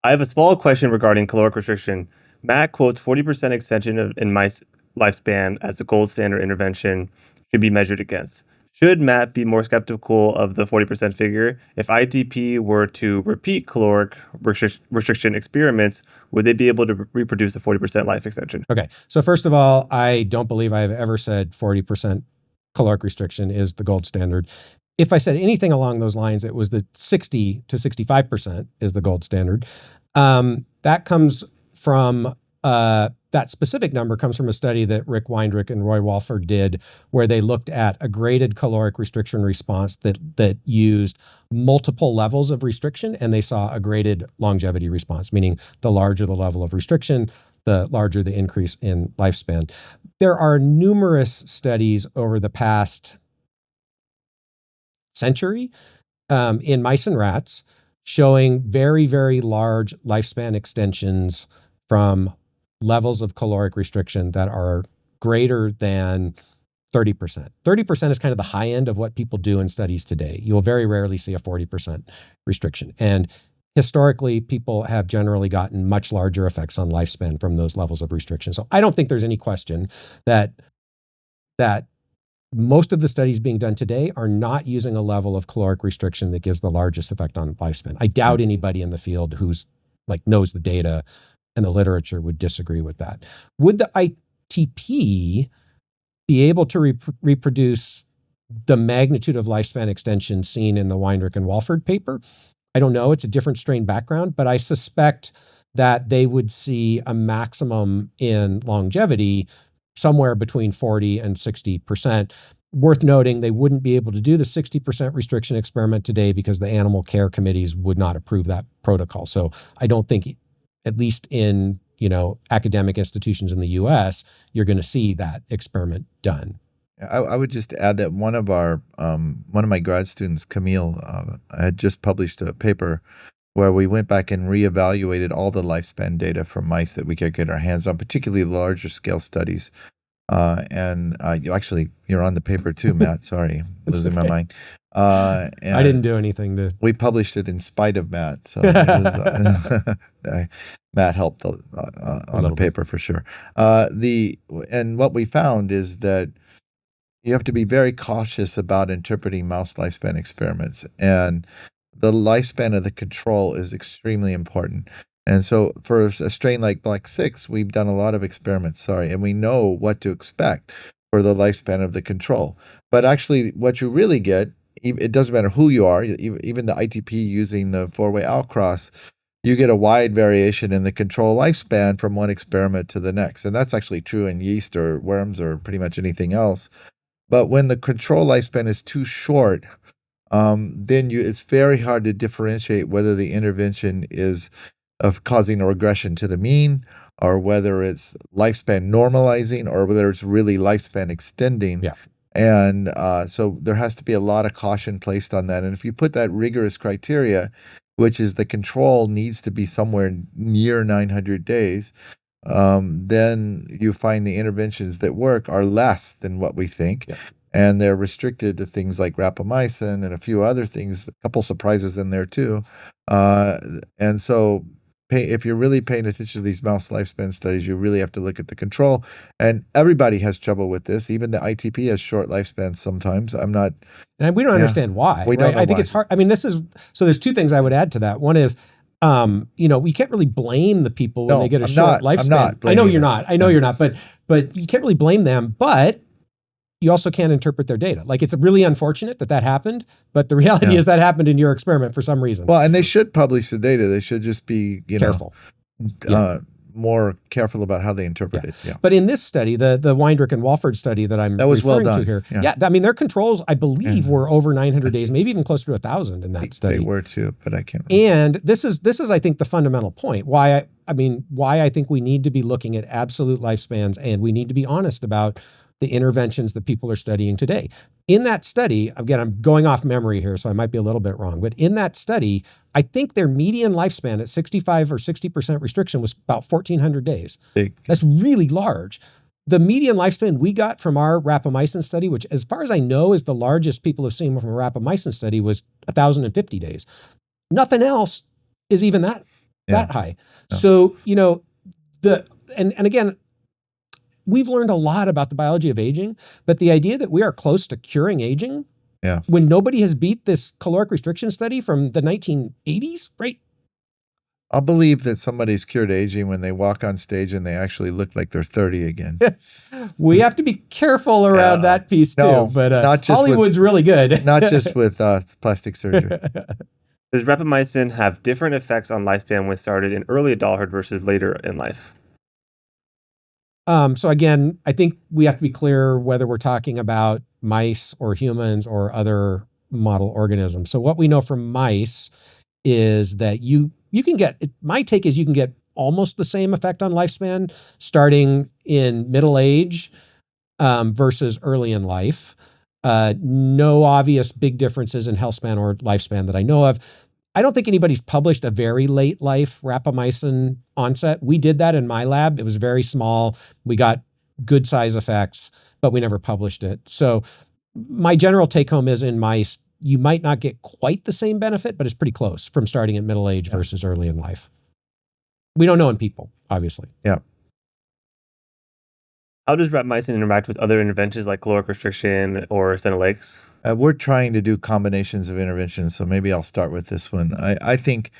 I have a small question regarding caloric restriction. Matt quotes 40% extension in mice lifespan as the gold standard intervention should be measured against. Should Matt be more skeptical of the 40% figure? If ITP were to repeat caloric restriction experiments, would they be able to reproduce a 40% life extension? Okay, so first of all, I don't believe I've ever said 40% caloric restriction is the gold standard. If I said anything along those lines, it was the 60 to 65% is the gold standard. That comes from, that specific number comes from a study that Rick Weindrich and Roy Walford did, where they looked at a graded caloric restriction response that used multiple levels of restriction, and they saw a graded longevity response, meaning the larger the level of restriction, the larger the increase in lifespan. There are numerous studies over the past century in mice and rats showing very, very large lifespan extensions from levels of caloric restriction that are greater than 30%. 30% is kind of the high end of what people do in studies today. You will very rarely see a 40% restriction. And historically, people have generally gotten much larger effects on lifespan from those levels of restriction. So I don't think there's any question that most of the studies being done today are not using a level of caloric restriction that gives the largest effect on lifespan. I doubt anybody in the field who's knows the data and the literature would disagree with that. Would the ITP be able to reproduce the magnitude of lifespan extension seen in the Weindrich and Walford paper? I don't know. It's a different strain background, but I suspect that they would see a maximum in longevity somewhere between 40 and 60%. Worth noting, they wouldn't be able to do the 60% restriction experiment today because the animal care committees would not approve that protocol. So I don't think, at least in academic institutions in the US, you're going to see that experiment done. I would just add that one of my grad students, Camille, had just published a paper where we went back and reevaluated all the lifespan data from mice that we could get our hands on, particularly the larger scale studies. You're on the paper too, Matt. Sorry, losing my mind. I didn't do anything to. We published it in spite of Matt. So Matt helped on the paper for sure. And what we found is that you have to be very cautious about interpreting mouse lifespan experiments, and the lifespan of the control is extremely important. And so for a strain like Black 6, we've done a lot of experiments, and we know what to expect for the lifespan of the control. But actually what you really get, it doesn't matter who you are, even the ITP using the 4-way outcross, you get a wide variation in the control lifespan from one experiment to the next. And that's actually true in yeast or worms or pretty much anything else. But when the control lifespan is too short, then it's very hard to differentiate whether the intervention is of causing a regression to the mean, or whether it's lifespan normalizing, or whether it's really lifespan extending. Yeah. And so there has to be a lot of caution placed on that. And if you put that rigorous criteria, which is the control needs to be somewhere near 900 days, then you find the interventions that work are less than what we think. Yeah. And they're restricted to things like rapamycin and a few other things, a couple surprises in there too. And so if you're really paying attention to these mouse lifespan studies, you really have to look at the control. And everybody has trouble with this. Even the ITP has short lifespans sometimes. And we don't understand why. We don't know I think why. it's hard. I mean, so there's two things I would add to that. One is, we can't really blame the people when they get a short lifespan. I'm not I know you're not. I know you're not. But you can't really blame them. But you also can't interpret their data. Like, it's really unfortunate that happened, but the reality is that happened in your experiment for some reason. Well, and they should publish the data. They should just be, careful. More careful about how they interpret it. Yeah. But in this study, the Weindrich and Walford study that I'm referring to here, I mean, their controls, I believe, were over 900 days, maybe even closer to 1,000 in that study. They were too, but I can't remember. And this is, I think, the fundamental point. Why I think we need to be looking at absolute lifespans, and we need to be honest about the interventions that people are studying today. In that study, again, I'm going off memory here, so I might be a little bit wrong, but in that study, I think their median lifespan at 65 or 60% restriction was about 1,400 days. Big. That's really large. The median lifespan we got from our rapamycin study, which as far as I know is the largest people have seen from a rapamycin study, was 1,050 days. Nothing else is even that that high. Yeah. So, and again, we've learned a lot about the biology of aging, but the idea that we are close to curing aging when nobody has beat this caloric restriction study from the 1980s, right? I'll believe that somebody's cured aging when they walk on stage and they actually look like they're 30 again. We have to be careful around that piece too, but not just Hollywood's really good. Not just with plastic surgery. Does rapamycin have different effects on lifespan when started in early adulthood versus later in life? So again, I think we have to be clear whether we're talking about mice or humans or other model organisms. So what we know from mice is that you can get, my take is you can get almost the same effect on lifespan starting in middle age versus early in life. No obvious big differences in health span or lifespan that I know of. I don't think anybody's published a very late life rapamycin onset. We did that in my lab. It was very small. We got good size effects, but we never published it. So my general take home is in mice, you might not get quite the same benefit, but it's pretty close from starting at middle age versus early in life. We don't know in people, obviously. Yeah. How does rapamycin interact with other interventions like caloric restriction or Senolytics? We're trying to do combinations of interventions, so maybe I'll start with this one. I think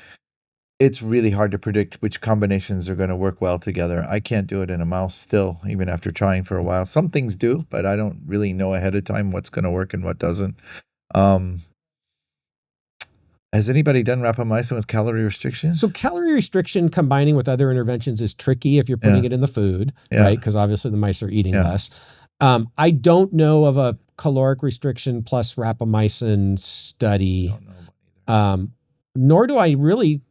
it's really hard to predict which combinations are going to work well together. I can't do it in a mouse still, even after trying for a while. Some things do, but I don't really know ahead of time what's going to work and what doesn't. Has anybody done rapamycin with calorie restriction? So calorie restriction combining with other interventions is tricky if you're putting it in the food, right? Because obviously the mice are eating less. I don't know of a caloric restriction plus rapamycin study. Don't know about either. Nor do I really,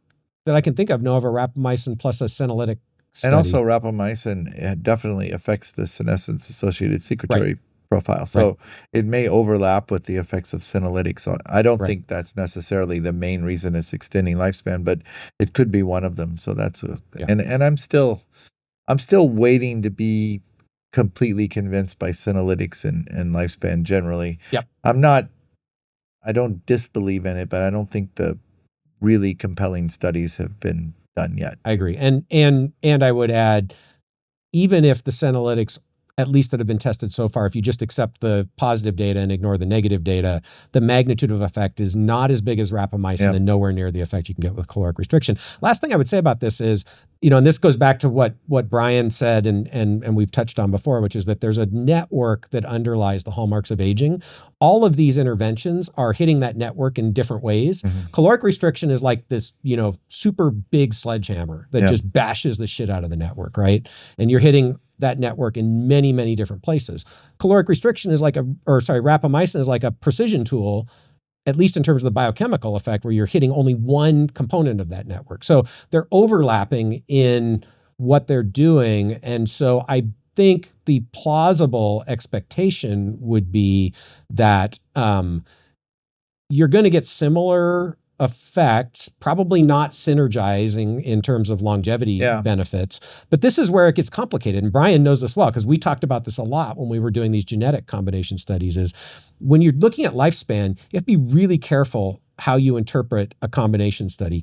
that I can think of, know of a rapamycin plus a senolytic study. And also rapamycin definitely affects the senescence-associated secretory profile. So it may overlap with the effects of senolytics. So I don't think that's necessarily the main reason it's extending lifespan, but it could be one of them. So that's and I'm still waiting to be completely convinced by senolytics and lifespan generally. Yep. I don't disbelieve in it, but I don't think the really compelling studies have been done yet. I agree. And I would add, even if the senolytics, at least that have been tested so far, if you just accept the positive data and ignore the negative data, the magnitude of effect is not as big as rapamycin and nowhere near the effect you can get with caloric restriction. Last thing I would say about this is, and this goes back to what Brian said and we've touched on before, which is that there's a network that underlies the hallmarks of aging. All of these interventions are hitting that network in different ways. Caloric restriction is like this, super big sledgehammer that just bashes the shit out of the network, right? And you're hitting that network in many, many different places. Caloric restriction is rapamycin is like a precision tool, at least in terms of the biochemical effect, where you're hitting only one component of that network. So they're overlapping in what they're doing. And so I think the plausible expectation would be that you're going to get similar effects, probably not synergizing in terms of longevity benefits. But this is where it gets complicated. And Brian knows this well, because we talked about this a lot when we were doing these genetic combination studies, is when you're looking at lifespan, you have to be really careful how you interpret a combination study.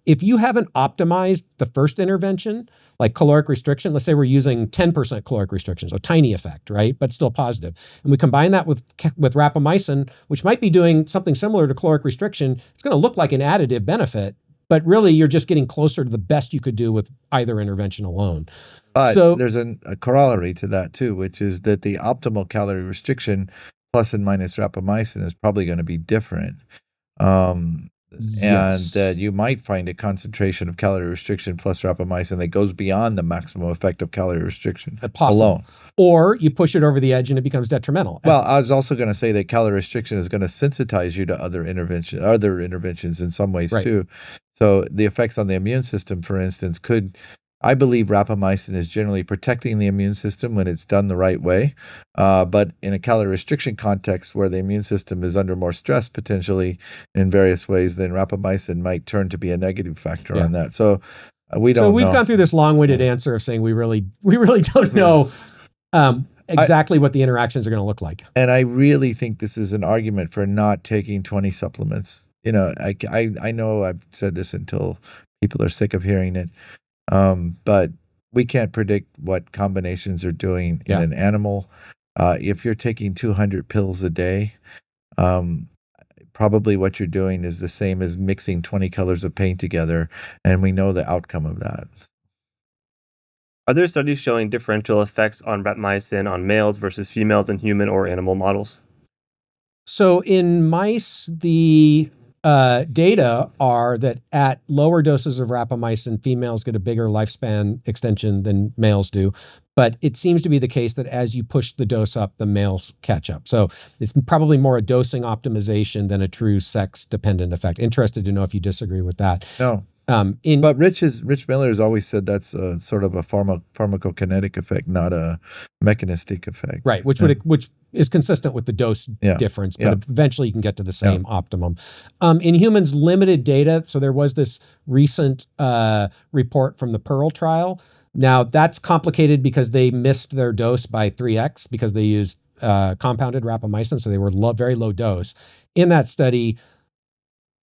If you haven't optimized the first intervention, like caloric restriction, let's say we're using 10% caloric restriction, so tiny effect, right? But still positive. And we combine that with rapamycin, which might be doing something similar to caloric restriction. It's going to look like an additive benefit, but really you're just getting closer to the best you could do with either intervention alone. But there's a corollary to that too, which is that the optimal calorie restriction plus and minus rapamycin is probably going to be different. And that you might find a concentration of calorie restriction plus rapamycin that goes beyond the maximum effect of calorie restriction alone. Or you push it over the edge and it becomes detrimental. Well, I was also going to say that calorie restriction is going to sensitize you to other interventions in some ways too. So the effects on the immune system, for instance, I believe rapamycin is generally protecting the immune system when it's done the right way. But in a calorie restriction context where the immune system is under more stress potentially in various ways, then rapamycin might turn to be a negative factor on that. So we don't know. So we've gone through this long-winded answer of saying we really don't know exactly what the interactions are going to look like. And I really think this is an argument for not taking 20 supplements. I know I've said this until people are sick of hearing it. But we can't predict what combinations are doing in an animal. If you're taking 200 pills a day, probably what you're doing is the same as mixing 20 colors of paint together, and we know the outcome of that. Are there studies showing differential effects on rapamycin on males versus females in human or animal models? So in mice, the data are that at lower doses of rapamycin, females get a bigger lifespan extension than males do. But it seems to be the case that as you push the dose up, the males catch up. So it's probably more a dosing optimization than a true sex-dependent effect. Interested to know if you disagree with that. No. But Rich Miller has always said that's sort of a pharmacokinetic effect, not a mechanistic effect. Right, which is consistent with the dose difference, but eventually you can get to the same optimum. In humans, limited data. So there was this recent report from the Pearl trial. Now that's complicated because they missed their dose by 3x because they used compounded rapamycin, so they were very low dose. In that study,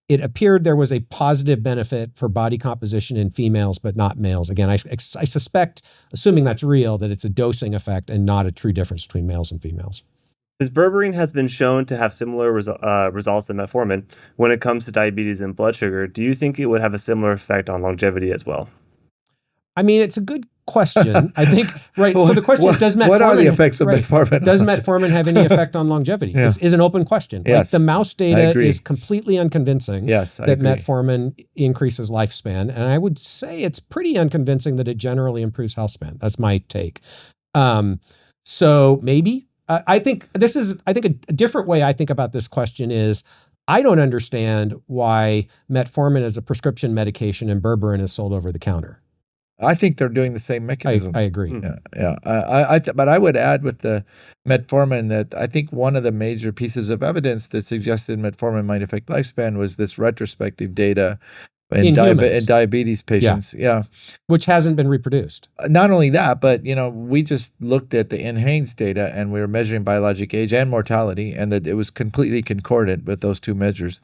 it appeared there was a positive benefit for body composition in females, but not males. Again, I suspect, assuming that's real, that it's a dosing effect and not a true difference between males and females. Since berberine has been shown to have similar results than metformin when it comes to diabetes and blood sugar, do you think it would have a similar effect on longevity as well? I mean, it's a good question. I think, right, so the question is, does metformin... What are the effects of metformin? Does metformin have any effect on longevity? Is an open question. Yes, like the mouse data is completely unconvincing that agree. Metformin increases lifespan. And I would say it's pretty unconvincing that it generally improves health span. That's my take. So maybe. I think a different way I think about this question is, I don't understand why metformin as a prescription medication and berberine is sold over the counter. I think they're doing the same mechanism. I agree. But I would add with the metformin that I think one of the major pieces of evidence that suggested metformin might affect lifespan was this retrospective data in diabetes patients. Which hasn't been reproduced. Not only that, but we just looked at the NHANES data and we were measuring biologic age and mortality, and that it was completely concordant with those two measures.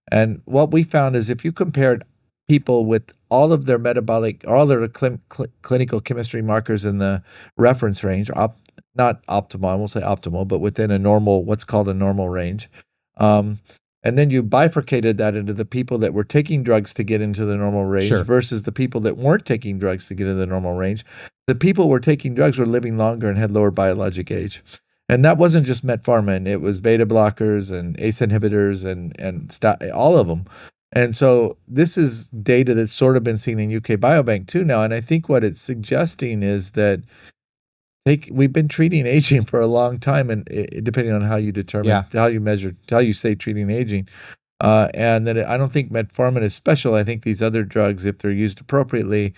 And what we found is if you compared people with all of their metabolic, all their clinical chemistry markers in the reference range, not optimal, I won't say optimal, but within a normal, what's called a normal range. And then you bifurcated that into the people that were taking drugs to get into the normal range versus the people that weren't taking drugs to get into the normal range. The people who were taking drugs were living longer and had lower biologic age. And that wasn't just metformin. It was beta blockers and ACE inhibitors and all of them. And so this is data that's sort of been seen in UK Biobank too now. And I think what it's suggesting is that we've been treating aging for a long time, and depending on how you determine, how you measure, how you say treating aging, and that I don't think metformin is special. I think these other drugs, if they're used appropriately,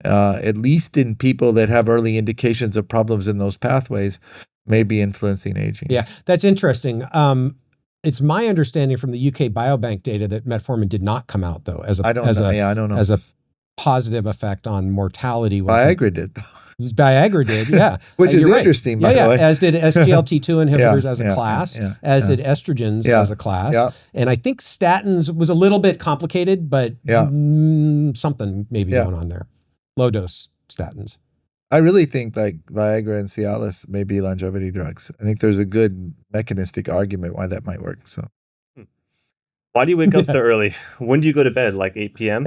at least in people that have early indications of problems in those pathways, may be influencing aging. Yeah, that's interesting. It's my understanding from the UK Biobank data that metformin did not come out though as I don't know. As a positive effect on mortality. Viagra did. Viagra did, yeah. Which is interesting, by the way. As did SGLT2 inhibitors as a class, as did estrogens as a class. And I think statins was a little bit complicated, but something maybe going on there. Low dose statins. I really think like Viagra and Cialis may be longevity drugs. I think there's a good mechanistic argument why that might work. So, why do you wake up so early? When do you go to bed? Like 8 p.m.?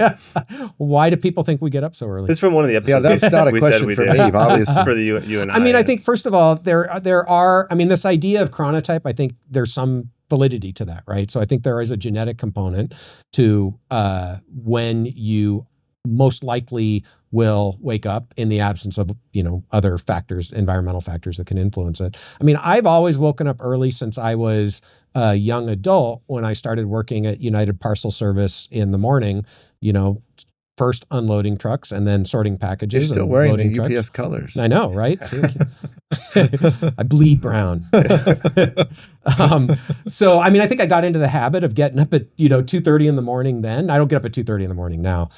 Why do people think we get up so early? It's from one of the episodes. Yeah, that's not a question for me, obviously. For you and I. I mean, I think first of all, there are. I mean, this idea of chronotype. I think there's some validity to that, right? So I think there is a genetic component to when you most likely will wake up in the absence of, other factors, environmental factors that can influence it. I mean, I've always woken up early since I was a young adult when I started working at United Parcel Service in the morning, first unloading trucks and then sorting packages. You're still wearing the UPS colors. I know, right? I bleed brown. So, I mean, I think I got into the habit of getting up at, 2:30 in the morning then. I don't get up at 2:30 in the morning now.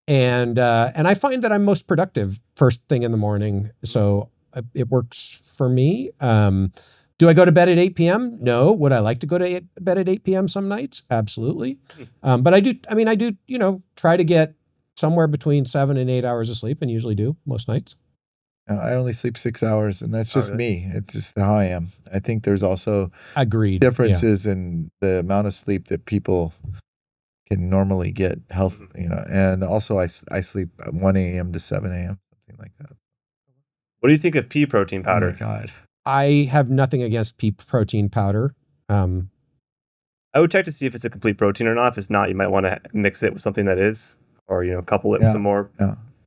And I find that I'm most productive first thing in the morning. So it works for me. Do I go to bed at 8 p.m.? No. Would I like to go to bed at 8 p.m. some nights? Absolutely. But I do, try to get somewhere between 7 and 8 hours of sleep, and usually do most nights. I only sleep 6 hours, and that's just me. It's just how I am. I think there's also differences in the amount of sleep that people can normally get and also I sleep at 1 a.m. to 7 a.m., something like that. What do you think of pea protein powder? Oh my God. I have nothing against pea protein powder. I would check to see if it's a complete protein or not. If it's not, you might want to mix it with something that is, or couple it with some more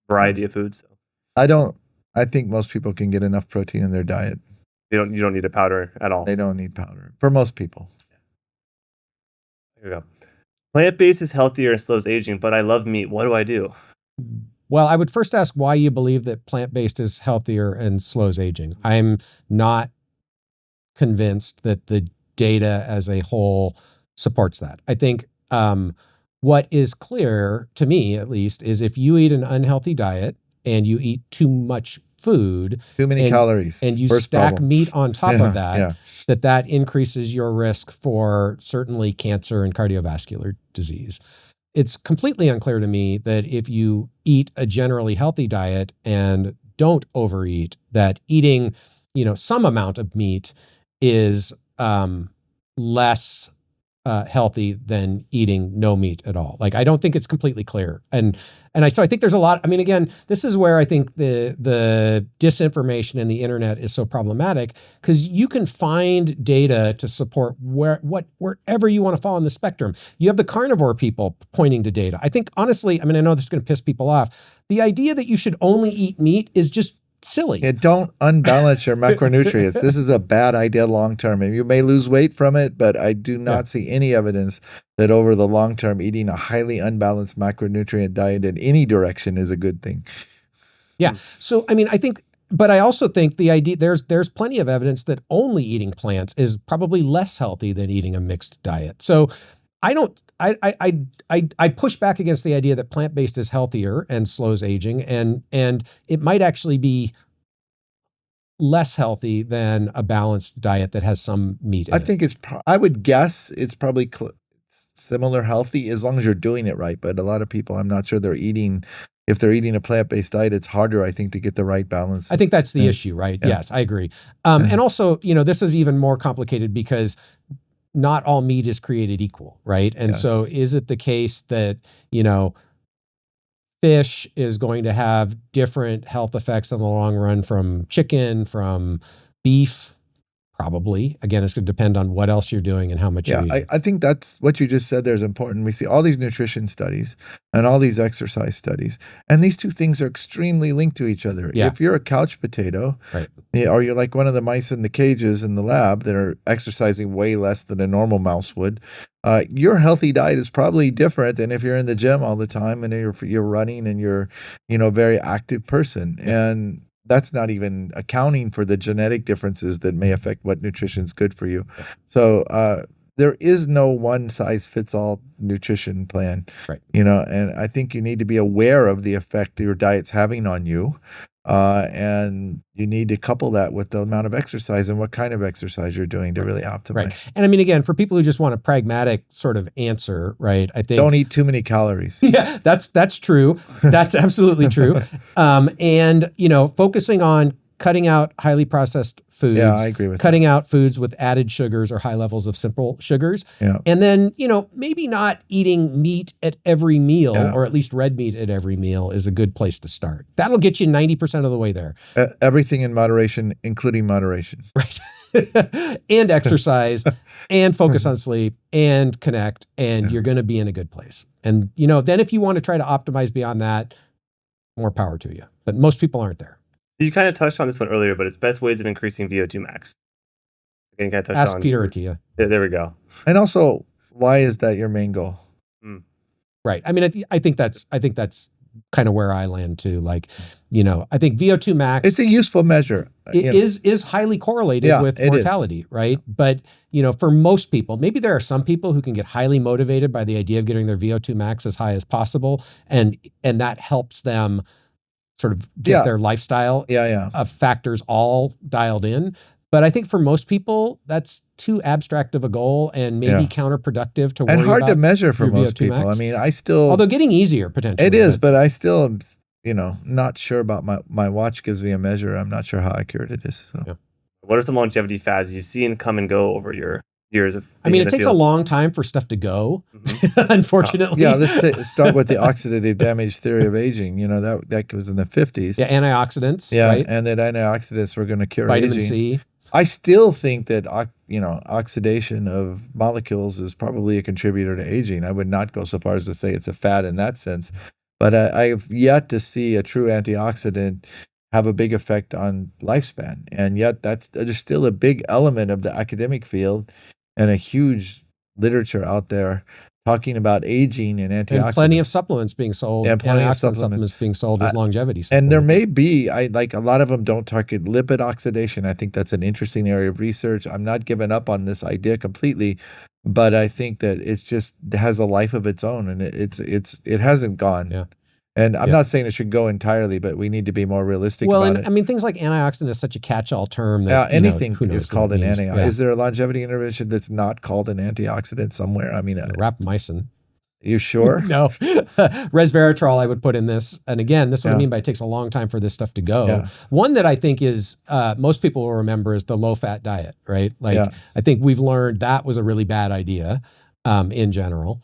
variety of foods. I think most people can get enough protein in their diet. You don't need a powder at all. They don't need powder for most people. There you go. Plant-based is healthier and slows aging, but I love meat. What do I do? Well, I would first ask why you believe that plant-based is healthier and slows aging. I'm not convinced that the data as a whole supports that. I think what is clear, to me at least, is if you eat an unhealthy diet and you eat too much food, too many calories, and you stack meat on top of that, that increases your risk for certainly cancer and cardiovascular disease. It's completely unclear to me that if you eat a generally healthy diet and don't overeat, that eating, some amount of meat is less healthy than eating no meat at all. Like, I don't think it's completely clear. So I think there's a lot. I mean, again, this is where I think the disinformation in the internet is so problematic, because you can find data to support wherever you want to fall on the spectrum. You have the carnivore people pointing to data. I think, honestly, I know this is going to piss people off. The idea that you should only eat meat is just silly. Don't unbalance your macronutrients. This is a bad idea long term. And you may lose weight from it, but I do not see any evidence that over the long term, eating a highly unbalanced macronutrient diet in any direction is a good thing. Yeah. So, I also think the idea, there's plenty of evidence that only eating plants is probably less healthy than eating a mixed diet. So I push back against the idea that plant-based is healthier and slows aging, and it might actually be less healthy than a balanced diet that has some meat in it. I think I would guess it's probably similar healthy as long as you're doing it right. But a lot of people, I'm not sure if they're eating a plant-based diet, it's harder, I think, to get the right balance. I think that's the issue, right? Yeah. Yes, I agree. And also, this is even more complicated because not all meat is created equal, right? And so is it the case that, fish is going to have different health effects in the long run from chicken, from beef? Probably. Again, it's going to depend on what else you're doing and how much you're eating. I think that's what you just said there is important. We see all these nutrition studies and all these exercise studies, and these two things are extremely linked to each other. Yeah. If you're a couch potato, right, or you're like one of the mice in the cages in the lab that are exercising way less than a normal mouse would, your healthy diet is probably different than if you're in the gym all the time and you're running and you're, a very active person. And that's not even accounting for the genetic differences that may affect what nutrition is good for you. So there is no one size fits all nutrition plan, right? And I think you need to be aware of the effect that your diet's having on you. And you need to couple that with the amount of exercise and what kind of exercise you're doing to really optimize. Right. And again, for people who just want a pragmatic sort of answer, right? I think don't eat too many calories. Yeah, that's true. That's absolutely true. And focusing on cutting out highly processed foods. Yeah, I agree with cutting out foods with added sugars or high levels of simple sugars. Yeah. And then, maybe not eating meat at every meal, or at least red meat at every meal, is a good place to start. That'll get you 90% of the way there. Everything in moderation, including moderation. Right. And exercise and focus on sleep and connect, and you're going to be in a good place. And, then if you want to try to optimize beyond that, more power to you. But most people aren't there. You kind of touched on this one earlier, but it's best ways of increasing VO2 max. Again, kind of touched Ask on Peter Attia. Yeah, there we go. And also, why is that your main goal? Right. I think that's kind of where I land too. Like, I think VO2 max. It's a useful measure. It is highly correlated with mortality, right? But, for most people, maybe there are some people who can get highly motivated by the idea of getting their VO2 max as high as possible, and that helps them sort of get their lifestyle factors all dialed in. But I think for most people, that's too abstract of a goal and maybe counterproductive to worry and hard about to measure for your most VO2 people. max. I mean, I still, although getting easier potentially. it is, but I still am, not sure about my watch gives me a measure. I'm not sure how accurate it is. So. Yeah. What are some longevity fads you've seen come and go over your years of I mean, it takes a long time for stuff to go, unfortunately. Yeah, let's start with the oxidative damage theory of aging. That was in the 50s. Yeah, antioxidants, Yeah, right? and that antioxidants were going to cure Vitamin aging. C. I still think that oxidation of molecules is probably a contributor to aging. I would not go so far as to say it's a fad in that sense, but I've yet to see a true antioxidant have a big effect on lifespan. And yet there's still a big element of the academic field and a huge literature out there talking about aging and antioxidants. And plenty of supplements being sold. And plenty of supplements being sold as longevity supplements. And there may be, like a lot of them don't target lipid oxidation. I think that's an interesting area of research. I'm not giving up on this idea completely, but I think that it has a life of its own, and it hasn't gone. Yeah. And I'm not saying it should go entirely, but we need to be more realistic about it. I mean, things like antioxidant is such a catch-all term that anything is called an antioxidant. antioxidant. Is there a longevity intervention that's not called an antioxidant somewhere? I mean, rapamycin. You sure? No. Resveratrol I would put in this. And again, this is what I mean by it takes a long time for this stuff to go. Yeah. One that I think is, most people will remember is the low-fat diet, right? Like, I think we've learned that was a really bad idea in general.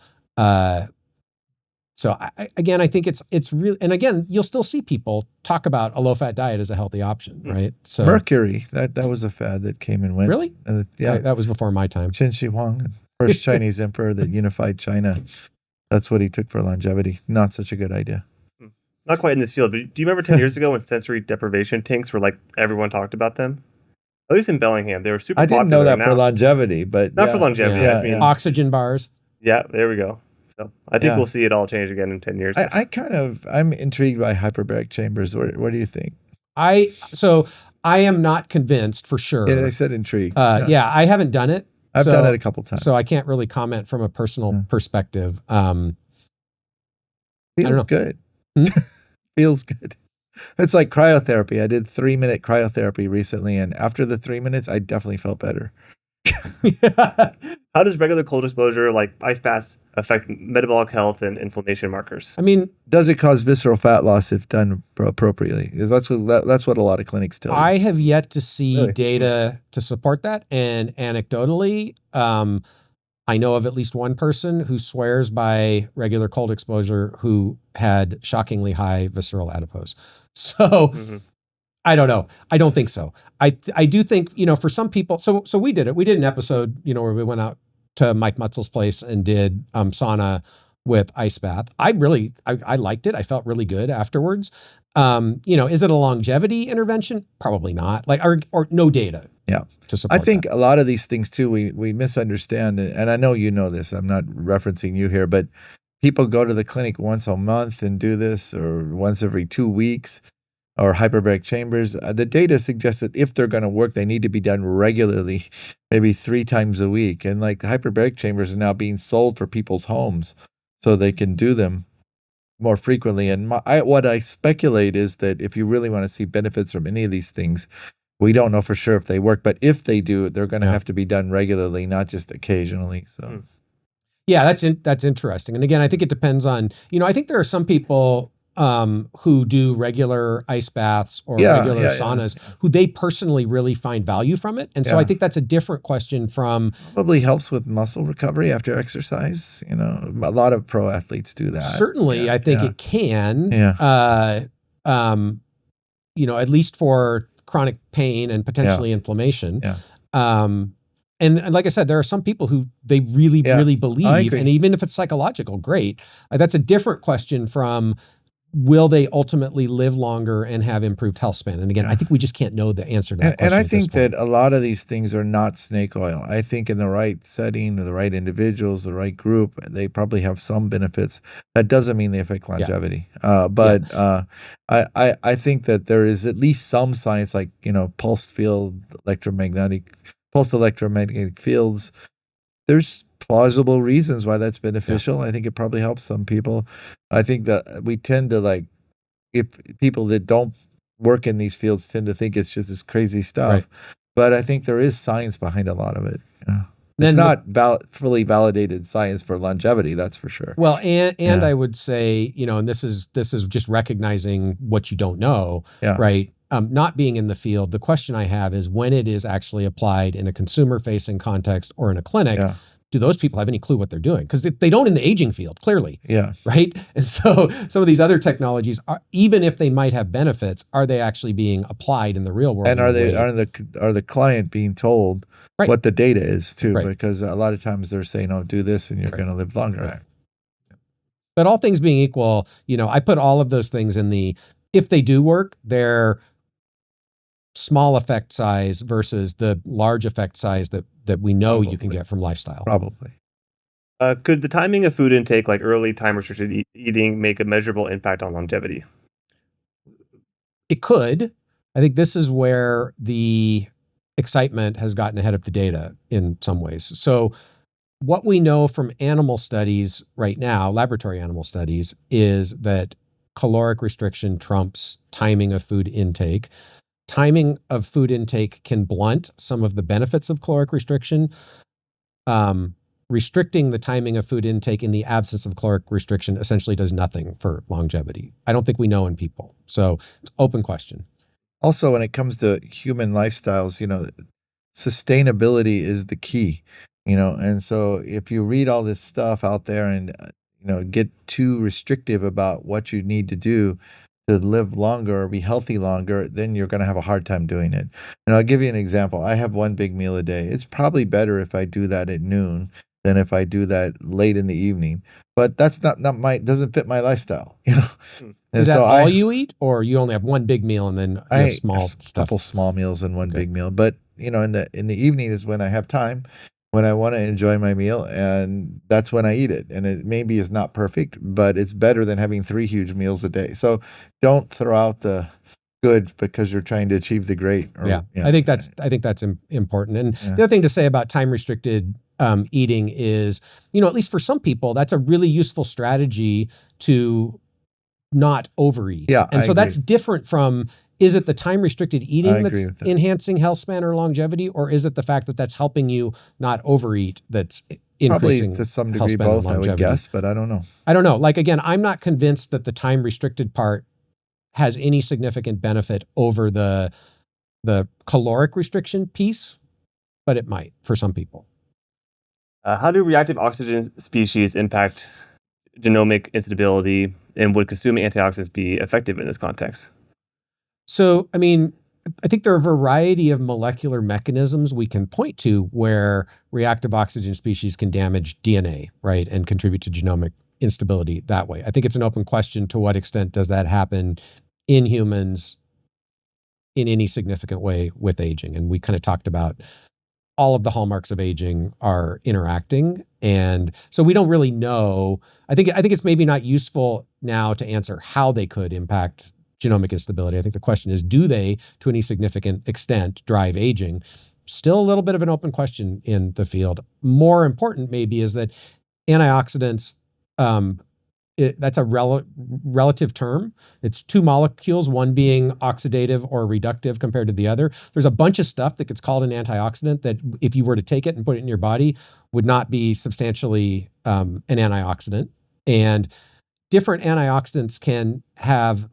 So I think it's real. And again, you'll still see people talk about a low-fat diet as a healthy option, right? So Mercury, that was a fad that came and went. Really? Yeah. That was before my time. Qin Shi Huang, first Chinese emperor that unified China. That's what he took for longevity. Not such a good idea. Not quite in this field, but do you remember 10 years ago when sensory deprivation tanks were like, everyone talked about them? At least in Bellingham, they were super popular. I didn't know that for longevity, but not for longevity. Yeah. I mean, oxygen bars. Yeah, there we go. So I think we'll see it all change again in 10 years. I'm intrigued by hyperbaric chambers. What do you think? I am not convinced for sure. Yeah, I said intrigued. Yeah, I haven't done it. I've done it a couple times. So I can't really comment from a personal perspective. Feels good. Feels good. It's like cryotherapy. I did 3-minute cryotherapy recently, and after the 3 minutes, I definitely felt better. How does regular cold exposure, like ice baths, affect metabolic health and inflammation markers? I mean, does it cause visceral fat loss if done appropriately? That's what a lot of clinics tell you. I have yet to see data to support that, and anecdotally, I know of at least one person who swears by regular cold exposure who had shockingly high visceral adipose. So. I don't know. I don't think so. I do think, for some people, so we did it. We did an episode, where we went out to Mike Mutzel's place and did sauna with ice bath. I liked it. I felt really good afterwards. Is it a longevity intervention? Probably not. Or no data. Yeah. To support I think a lot of these things too, we misunderstand. And I know you know this. I'm not referencing you here, but people go to the clinic once a month and do this, or once every 2 weeks. Or hyperbaric chambers. The data suggests that if they're going to work, they need to be done regularly, maybe 3 times a week. And like the hyperbaric chambers are now being sold for people's homes so they can do them more frequently. And what I speculate is that if you really want to see benefits from any of these things, we don't know for sure if they work, but if they do, they're going to have to be done regularly, not just occasionally. So, yeah, that's interesting. And again, I think it depends on, I think there are some people who do regular ice baths or regular saunas who they personally really find value from it. And so I think that's a different question from... Probably helps with muscle recovery after exercise. A lot of pro athletes do that. Certainly, I think it can. At least for chronic pain and potentially inflammation. And like I said, there are some people who they really believe, and even if it's psychological, great. That's a different question from... will they ultimately live longer and have improved health span? And again, I think we just can't know the answer to that question. And I think that a lot of these things are not snake oil. I think in the right setting, or the right individuals, the right group, they probably have some benefits. That doesn't mean they affect longevity. I think that there is at least some science, like, pulsed electromagnetic fields. There's plausible reasons why that's beneficial. I think it probably helps some people. I think that we tend to if people that don't work in these fields tend to think it's just this crazy stuff. but I think there is science behind a lot of it. Yeah. It's Then not fully validated science for longevity, that's for sure. Well, and I would say, and this is just recognizing what you don't know, right? Not being in the field, the question I have is when it is actually applied in a consumer-facing context or in a clinic, do those people have any clue what they're doing? Because they don't in the aging field, clearly. Yeah. Right. And so some of these other technologies, even if they might have benefits, are they actually being applied in the real world? And are the client being told what the data is too? Because a lot of times they're saying, "Oh, do this, and you're going to live longer." Right. But all things being equal, I put all of those things in the if they do work, they're small effect size versus the large effect size that we know you can get from lifestyle. Probably. Could the timing of food intake, like early time-restricted eating, make a measurable impact on longevity? It could. I think this is where the excitement has gotten ahead of the data in some ways. So what we know from animal studies right now, laboratory animal studies, is that caloric restriction trumps timing of food intake. Timing of food intake can blunt some of the benefits of caloric restriction. Restricting the timing of food intake in the absence of caloric restriction essentially does nothing for longevity. I don't think we know in people. So it's an open question. Also, when it comes to human lifestyles, sustainability is the key, and so if you read all this stuff out there and, get too restrictive about what you need to do to live longer or be healthy longer, then you're going to have a hard time doing it. And I'll give you an example. I have one big meal a day. It's probably better if I do that at noon than if I do that late in the evening. But that's not doesn't fit my lifestyle, Is that all you eat, or you only have one big meal and then you have small stuff? Couple small meals and one big meal. But in the evening is when I have time, when I want to enjoy my meal, and that's when I eat it. And it maybe is not perfect, but it's better than having 3 huge meals a day. So don't throw out the good because you're trying to achieve the great. I think that's important. And the other thing to say about time restricted eating is, at least for some people, that's a really useful strategy to not overeat. Yeah, and so that's different from, is it the time restricted eating that's enhancing health span or longevity, or is it the fact that that's helping you not overeat that's increasing? Probably to some degree both, I would guess, but I don't know. I don't know. Like, again, I'm not convinced that the time restricted part has any significant benefit over the caloric restriction piece, but it might for some people. How do reactive oxygen species impact genomic instability, and would consuming antioxidants be effective in this context? So, I think there are a variety of molecular mechanisms we can point to where reactive oxygen species can damage DNA, right, and contribute to genomic instability that way. I think it's an open question to what extent does that happen in humans in any significant way with aging. And we kind of talked about all of the hallmarks of aging are interacting. And so we don't really know. I think it's maybe not useful now to answer how they could impact genomic instability. I think the question is, do they, to any significant extent, drive aging? Still a little bit of an open question in the field. More important maybe is that antioxidants, that's a relative term. It's 2 molecules, one being oxidative or reductive compared to the other. There's a bunch of stuff that gets called an antioxidant that if you were to take it and put it in your body would not be substantially an antioxidant. And different antioxidants can have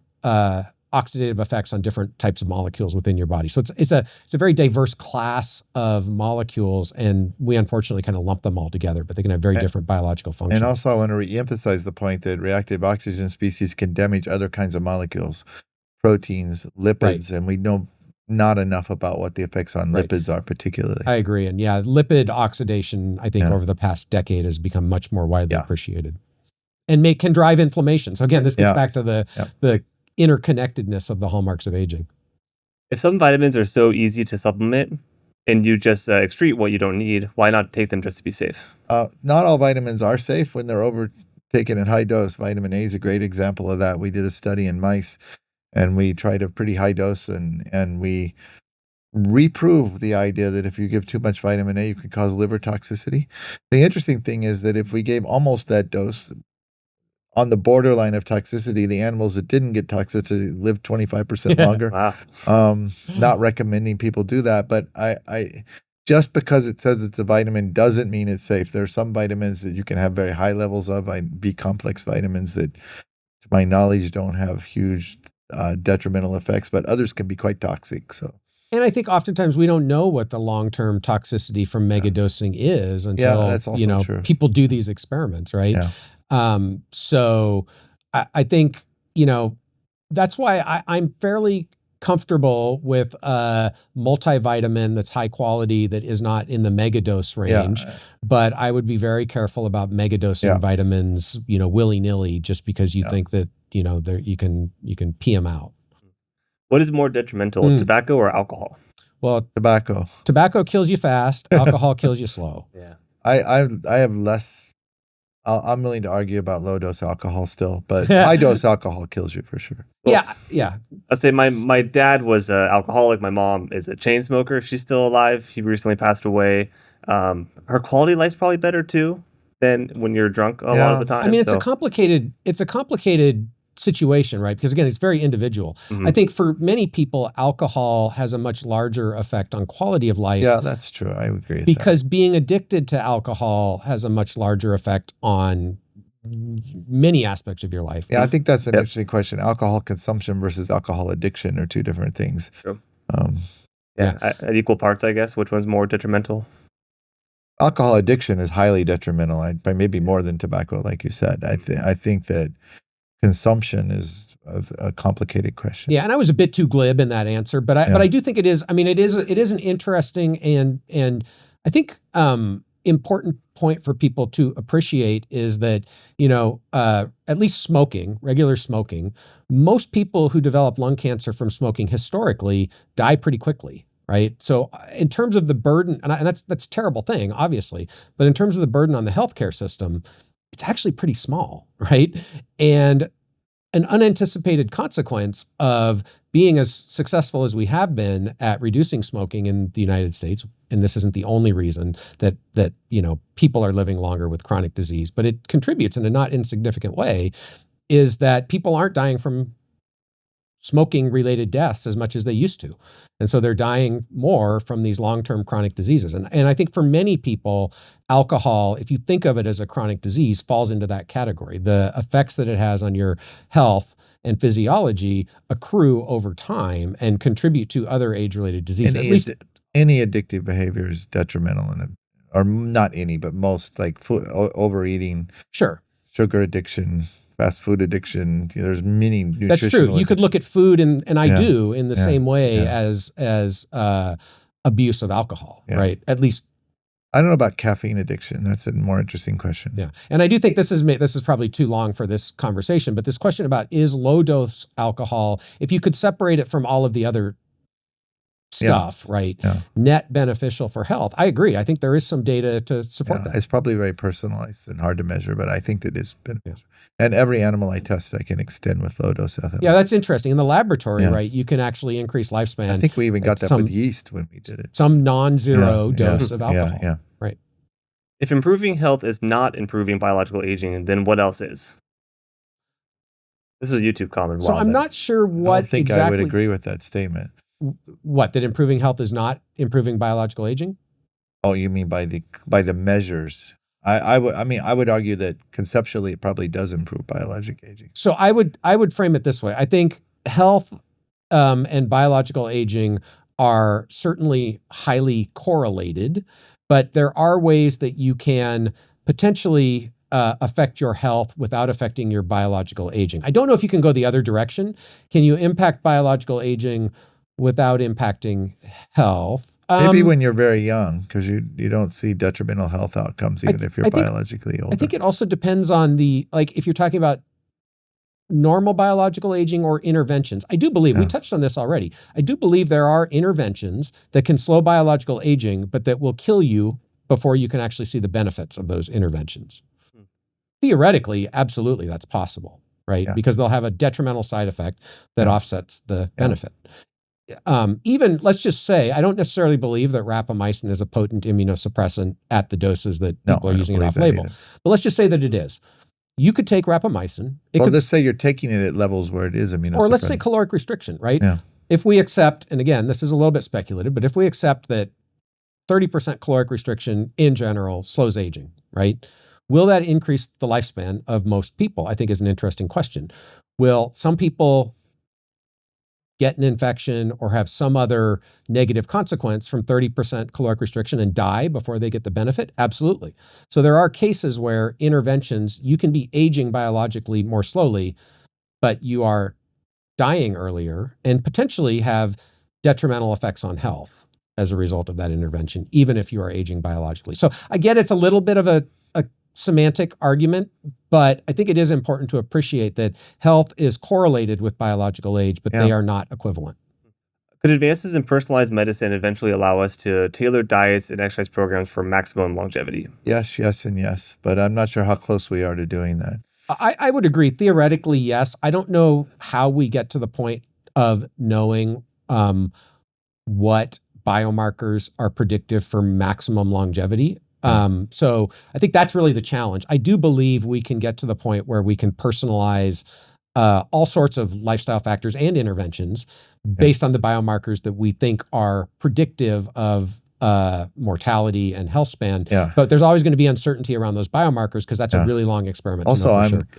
oxidative effects on different types of molecules within your body. So it's a very diverse class of molecules, and we unfortunately kind of lump them all together, but they can have very different biological functions. And also I want to re-emphasize the point that reactive oxygen species can damage other kinds of molecules, proteins, lipids, and we know not enough about what the effects on lipids are particularly. I agree. And lipid oxidation, I think over the past decade has become much more widely appreciated and can drive inflammation. So again, this gets back to the interconnectedness of the hallmarks of aging. If some vitamins are so easy to supplement and you just excrete what you don't need, why not take them just to be safe? Not all vitamins are safe when they're overtaken at high dose. Vitamin A is a great example of that. We did a study in mice and we tried a pretty high dose and we reproved the idea that if you give too much vitamin A, you can cause liver toxicity. The interesting thing is that if we gave almost that dose, on the borderline of toxicity. The animals that didn't get toxicity lived 25% longer. Wow. Not recommending people do that, but I just because it says it's a vitamin doesn't mean it's safe. There are some vitamins that you can have very high levels of, B complex vitamins that, to my knowledge, don't have huge detrimental effects, but others can be quite toxic. So. And I think oftentimes we don't know what the long-term toxicity from megadosing is until that's also true. People do these experiments, right? Yeah. So I think, that's why I'm fairly comfortable with a multivitamin that's high quality that is not in the megadose range, but I would be very careful about megadosing vitamins, willy-nilly, just because you think that, you can pee them out. What is more detrimental, tobacco or alcohol? Well, tobacco kills you fast. Alcohol kills you slow. Yeah. I have less. I'm willing to argue about low dose alcohol still, but high dose alcohol kills you for sure. Well, yeah. I'll say my dad was an alcoholic. My mom is a chain smoker. She's still alive. He recently passed away. Her quality of life's probably better too than when you're drunk a lot of the time. I mean, it's a complicated situation, right? Because again, it's very individual. I think for many people, alcohol has a much larger effect on quality of life. Yeah, that's true. I agree with because being addicted to alcohol has a much larger effect on many aspects of your life. Yeah, I think that's an interesting question. Alcohol consumption versus alcohol addiction are two different things. True. At equal parts, I guess. Which one's more detrimental? Alcohol addiction is highly detrimental, by maybe more than tobacco, like you said. I think that consumption is a complicated question. Yeah, and I was a bit too glib in that answer, but I do think it is. I mean, it is an interesting and I think important point for people to appreciate is that at least smoking, regular smoking, most people who develop lung cancer from smoking historically die pretty quickly. Right. So in terms of the burden, and that's a terrible thing, obviously, but in terms of the burden on the healthcare system, it's actually pretty small. Right. And an unanticipated consequence of being as successful as we have been at reducing smoking in the United States, and this isn't the only reason that people are living longer with chronic disease, but it contributes in a not insignificant way, is that people aren't dying from smoking-related deaths as much as they used to. And so they're dying more from these long-term chronic diseases. And I think for many people, alcohol, if you think of it as a chronic disease, falls into that category. The effects that it has on your health and physiology accrue over time and contribute to other age-related diseases. At least any addictive behavior is detrimental or not any, but most, like food, overeating, sugar addiction, fast food addiction. There's many nutritional. That's true. You could look at food, and I do in the same way as abuse of alcohol, right? At least. I don't know about caffeine addiction. That's a more interesting question. Yeah, and I do think this is probably too long for this conversation, but this question about is low dose alcohol, if you could separate it from all of the other stuff, right? Yeah. Net beneficial for health. I agree. I think there is some data to support that. It's probably very personalized and hard to measure, but I think that is beneficial. And every animal I test, I can extend with low dose ethanol. Yeah, that's interesting. In the laboratory, right, you can actually increase lifespan. I think we even got that with yeast when we did it. Some non-zero dose of alcohol. Yeah. Right. If improving health is not improving biological aging, then what else is? This is a YouTube comment. So I'm not sure what I don't think I would agree with that statement. What, that improving health is not improving biological aging? Oh, you mean by the measures? I would argue that conceptually it probably does improve biologic aging. So I would frame it this way. I think health and biological aging are certainly highly correlated, but there are ways that you can potentially affect your health without affecting your biological aging. I don't know if you can go the other direction. Can you impact biological aging without impacting health? Maybe when you're very young, because you don't see detrimental health outcomes even if you're biologically older. I think it also depends on if you're talking about normal biological aging or interventions. I do believe, we touched on this already, I do believe there are interventions that can slow biological aging, but that will kill you before you can actually see the benefits of those interventions. Theoretically, absolutely, that's possible, right? Yeah. Because they'll have a detrimental side effect that offsets the benefit. Even, let's just say, I don't necessarily believe that rapamycin is a potent immunosuppressant at the doses that people are using it off-label. But let's just say that it is. You could take rapamycin. Let's say you're taking it at levels where it is immunosuppressant. Or let's say caloric restriction, right? Yeah. If we accept, and again, this is a little bit speculative, but if we accept that 30% caloric restriction in general slows aging, right? Will that increase the lifespan of most people? I think is an interesting question. Will some people get an infection or have some other negative consequence from 30% caloric restriction and die before they get the benefit? Absolutely. So there are cases where interventions, you can be aging biologically more slowly, but you are dying earlier and potentially have detrimental effects on health as a result of that intervention, even if you are aging biologically. So I get it's a little bit of a semantic argument, but I think it is important to appreciate that health is correlated with biological age, but they are not equivalent. Could advances in personalized medicine eventually allow us to tailor diets and exercise programs for maximum longevity? Yes, yes, and yes. But I'm not sure how close we are to doing that. I would agree. Theoretically, yes. I don't know how we get to the point of knowing what biomarkers are predictive for maximum longevity. So I think that's really the challenge. I do believe we can get to the point where we can personalize all sorts of lifestyle factors and interventions based on the biomarkers that we think are predictive of mortality and health span. But there's always going to be uncertainty around those biomarkers because that's a really long experiment. Also,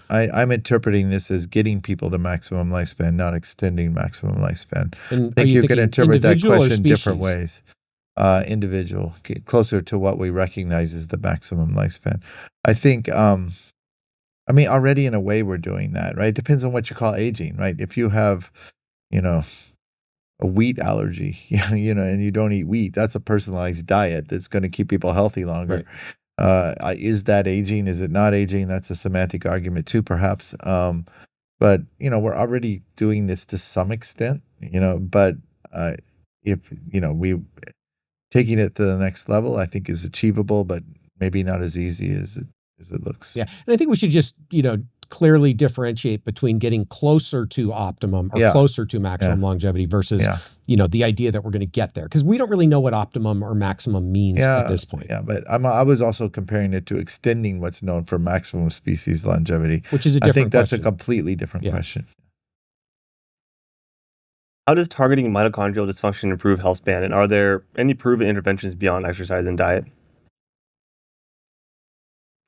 I'm interpreting this as getting people to maximum lifespan, not extending maximum lifespan. And I think you can interpret that question different ways. Individual, closer to what we recognize as the maximum lifespan. I think, already in a way we're doing that, right? Depends on what you call aging, right? If you have, a wheat allergy, and you don't eat wheat, that's a personalized diet that's going to keep people healthy longer. Right. Is that aging? Is it not aging? That's a semantic argument too, perhaps. But, we're already doing this to some extent, but if, we taking it to the next level, I think is achievable, but maybe not as easy as it looks. Yeah. And I think we should just, clearly differentiate between getting closer to optimum or closer to maximum longevity versus, the idea that we're going to get there. Because we don't really know what optimum or maximum means at this point. Yeah, but I was also comparing it to extending what's known for maximum species longevity. Which is a different I think that's question. a completely different question. How does targeting mitochondrial dysfunction improve health span? And are there any proven interventions beyond exercise and diet?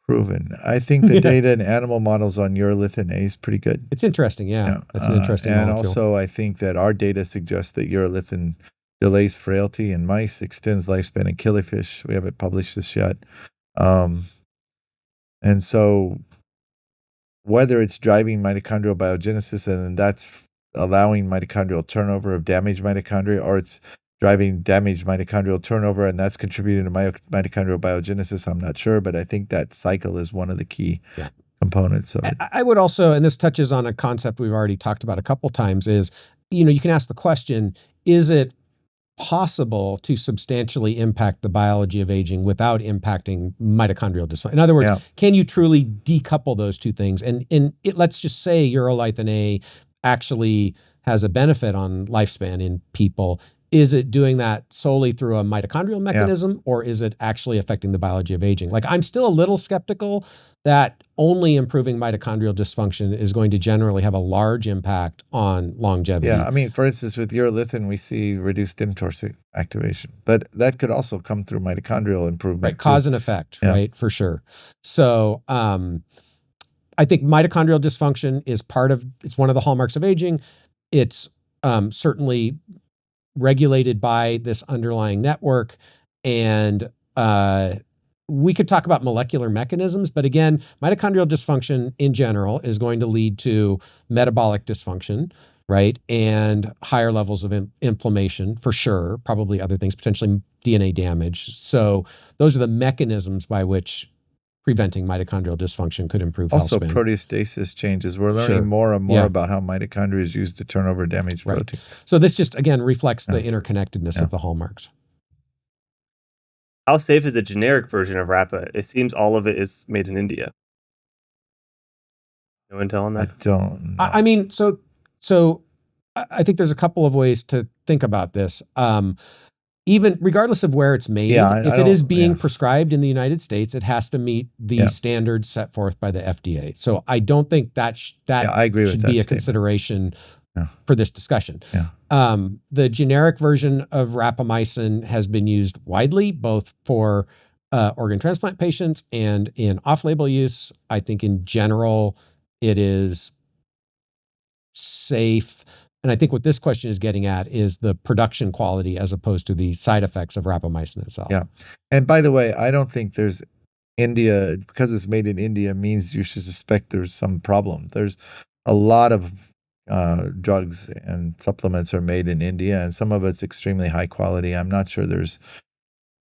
Proven. I think the data in animal models on urolithin A is pretty good. It's interesting, That's an interesting and molecule. Also, I think that our data suggests that urolithin delays frailty in mice, extends lifespan in killifish. We haven't published this yet. And so whether it's driving mitochondrial biogenesis and that's allowing mitochondrial turnover of damaged mitochondria, or it's driving damaged mitochondrial turnover and that's contributing to mitochondrial biogenesis, I'm not sure, but I think that cycle is one of the key components of it. I would also, and this touches on a concept we've already talked about a couple times, is, you can ask the question, is it possible to substantially impact the biology of aging without impacting mitochondrial dysfunction? In other words, can you truly decouple those two things? And let's just say urolithin A actually has a benefit on lifespan in people. Is it doing that solely through a mitochondrial mechanism, or is it actually affecting the biology of aging? Like, I'm still a little skeptical that only improving mitochondrial dysfunction is going to generally have a large impact on longevity. Yeah, for instance, with urolithin, we see reduced mTOR activation, but that could also come through mitochondrial improvement. Right, cause and effect, right, for sure. So I think mitochondrial dysfunction is it's one of the hallmarks of aging. It's certainly regulated by this underlying network. And we could talk about molecular mechanisms, but again, mitochondrial dysfunction in general is going to lead to metabolic dysfunction, right? And higher levels of inflammation for sure, probably other things, potentially DNA damage. So those are the mechanisms by which preventing mitochondrial dysfunction could improve health span. Also, proteostasis changes. We're learning more and more about how mitochondria is used to turn over damaged protein. So this just, again, reflects the interconnectedness of the hallmarks. How safe is a generic version of Rapa? It seems all of it is made in India. No intel on that? I don't know. So I think there's a couple of ways to think about this. even regardless of where it's made, Yeah, if it is being prescribed in the United States, it has to meet the standards set forth by the FDA. So I don't think that I agree with should that be a statement. Consideration for this discussion. The generic version of rapamycin has been used widely, both for organ transplant patients and in off-label use. I think in general, it is safe. And I think what this question is getting at is the production quality as opposed to the side effects of rapamycin itself. Yeah. And by the way, I don't think there's India, because it's made in India means you should suspect there's some problem. There's a lot of drugs and supplements are made in India, and some of it's extremely high quality. I'm not sure there's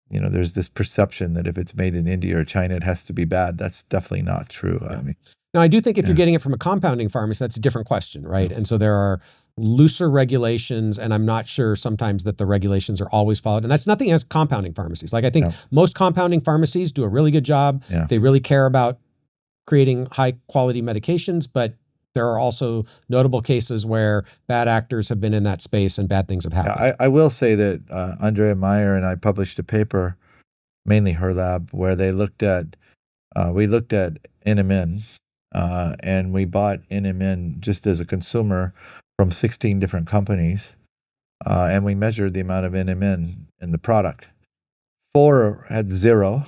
this perception that if it's made in India or China, it has to be bad. That's definitely not true. I mean, now, I do think if you're getting it from a compounding pharmacy, that's a different question, right? And so there are looser regulations, and I'm not sure sometimes that the regulations are always followed. And that's nothing against compounding pharmacies. Like I think most compounding pharmacies do a really good job. They really care about creating high quality medications, but there are also notable cases where bad actors have been in that space and bad things have happened. I will say that Andrea Meyer and I published a paper, mainly her lab, where they looked at, we looked at NMN, and we bought NMN just as a consumer from 16 different companies, and we measured the amount of NMN in the product. 4 had 0.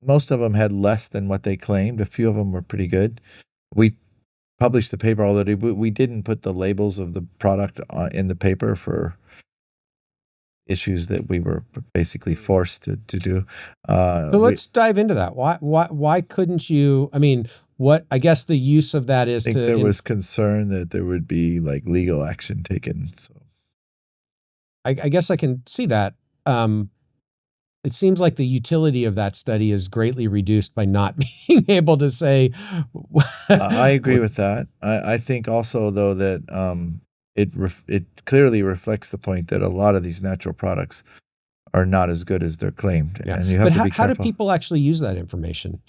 Most of them had less than what they claimed. A few of them were pretty good. We published the paper already. We didn't put the labels of the product in the paper for issues that we were basically forced to do. So let's dive into that. Why couldn't you? I mean, I guess the use of that is I think there was concern that there would be like legal action taken. So I guess I can see that. It seems like the utility of that study is greatly reduced by not being able to say. I agree with that. I think also, though, that it clearly reflects the point that a lot of these natural products are not as good as they're claimed. And you have to be careful. How do people actually use that information?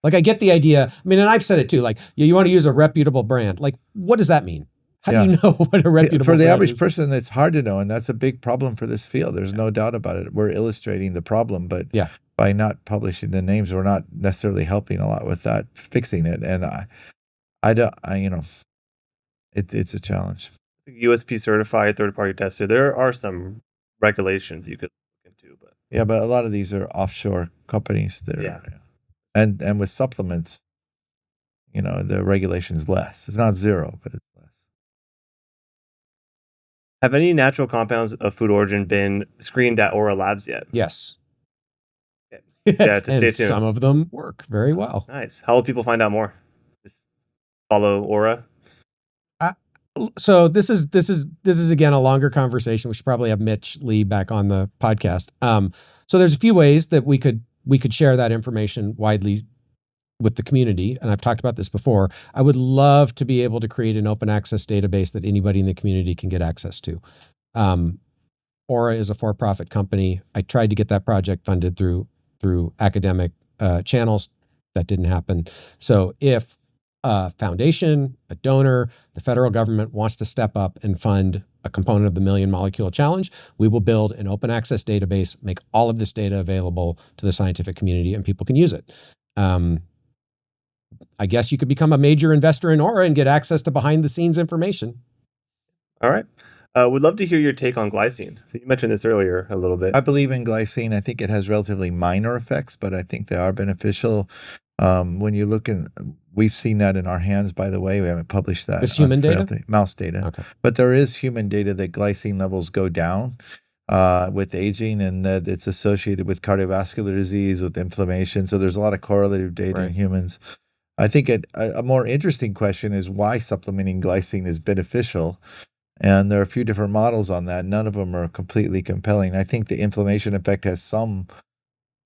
Like, I get the idea. I mean, and I've said it too, like, you want to use a reputable brand. Like, what does that mean? How do you know what a reputable For the brand average is? person, it's hard to know, and that's a big problem for this field. There's no doubt about it. We're illustrating the problem, but by not publishing the names, we're not necessarily helping a lot with that, fixing it. And it's a challenge. USP certified third-party tester. There are some regulations you could look into, but but a lot of these are offshore companies that are, and with supplements, the regulation's less. It's not 0, but it's less. Have any natural compounds of food origin been screened at Aura Labs yet? Yes. Yeah, to stay tuned. Some of them work very well. Nice. How will people find out more? Just follow Aura. So this is again a longer conversation. We should probably have Mitch Lee back on the podcast. So there's a few ways that we could share that information widely with the community, and I've talked about this before. I would love to be able to create an open access database that anybody in the community can get access to. Aura is a for-profit company. I tried to get that project funded through academic channels. That didn't happen. So if a foundation, a donor, the federal government wants to step up and fund a component of the Million Molecule Challenge, we will build an open access database, make all of this data available to the scientific community, and people can use it. I guess you could become a major investor in Aura and get access to behind the scenes information. All right. Would love to hear your take on glycine. So you mentioned this earlier a little bit. I believe in glycine. I think it has relatively minor effects, but I think they are beneficial. When you look we've seen that in our hands, by the way. We haven't published that. This human data? Mouse data. Okay. But there is human data that glycine levels go down with aging, and that it's associated with cardiovascular disease, with inflammation. So there's a lot of correlative data in humans. I think a more interesting question is why supplementing glycine is beneficial. And there are a few different models on that. None of them are completely compelling. I think the inflammation effect has some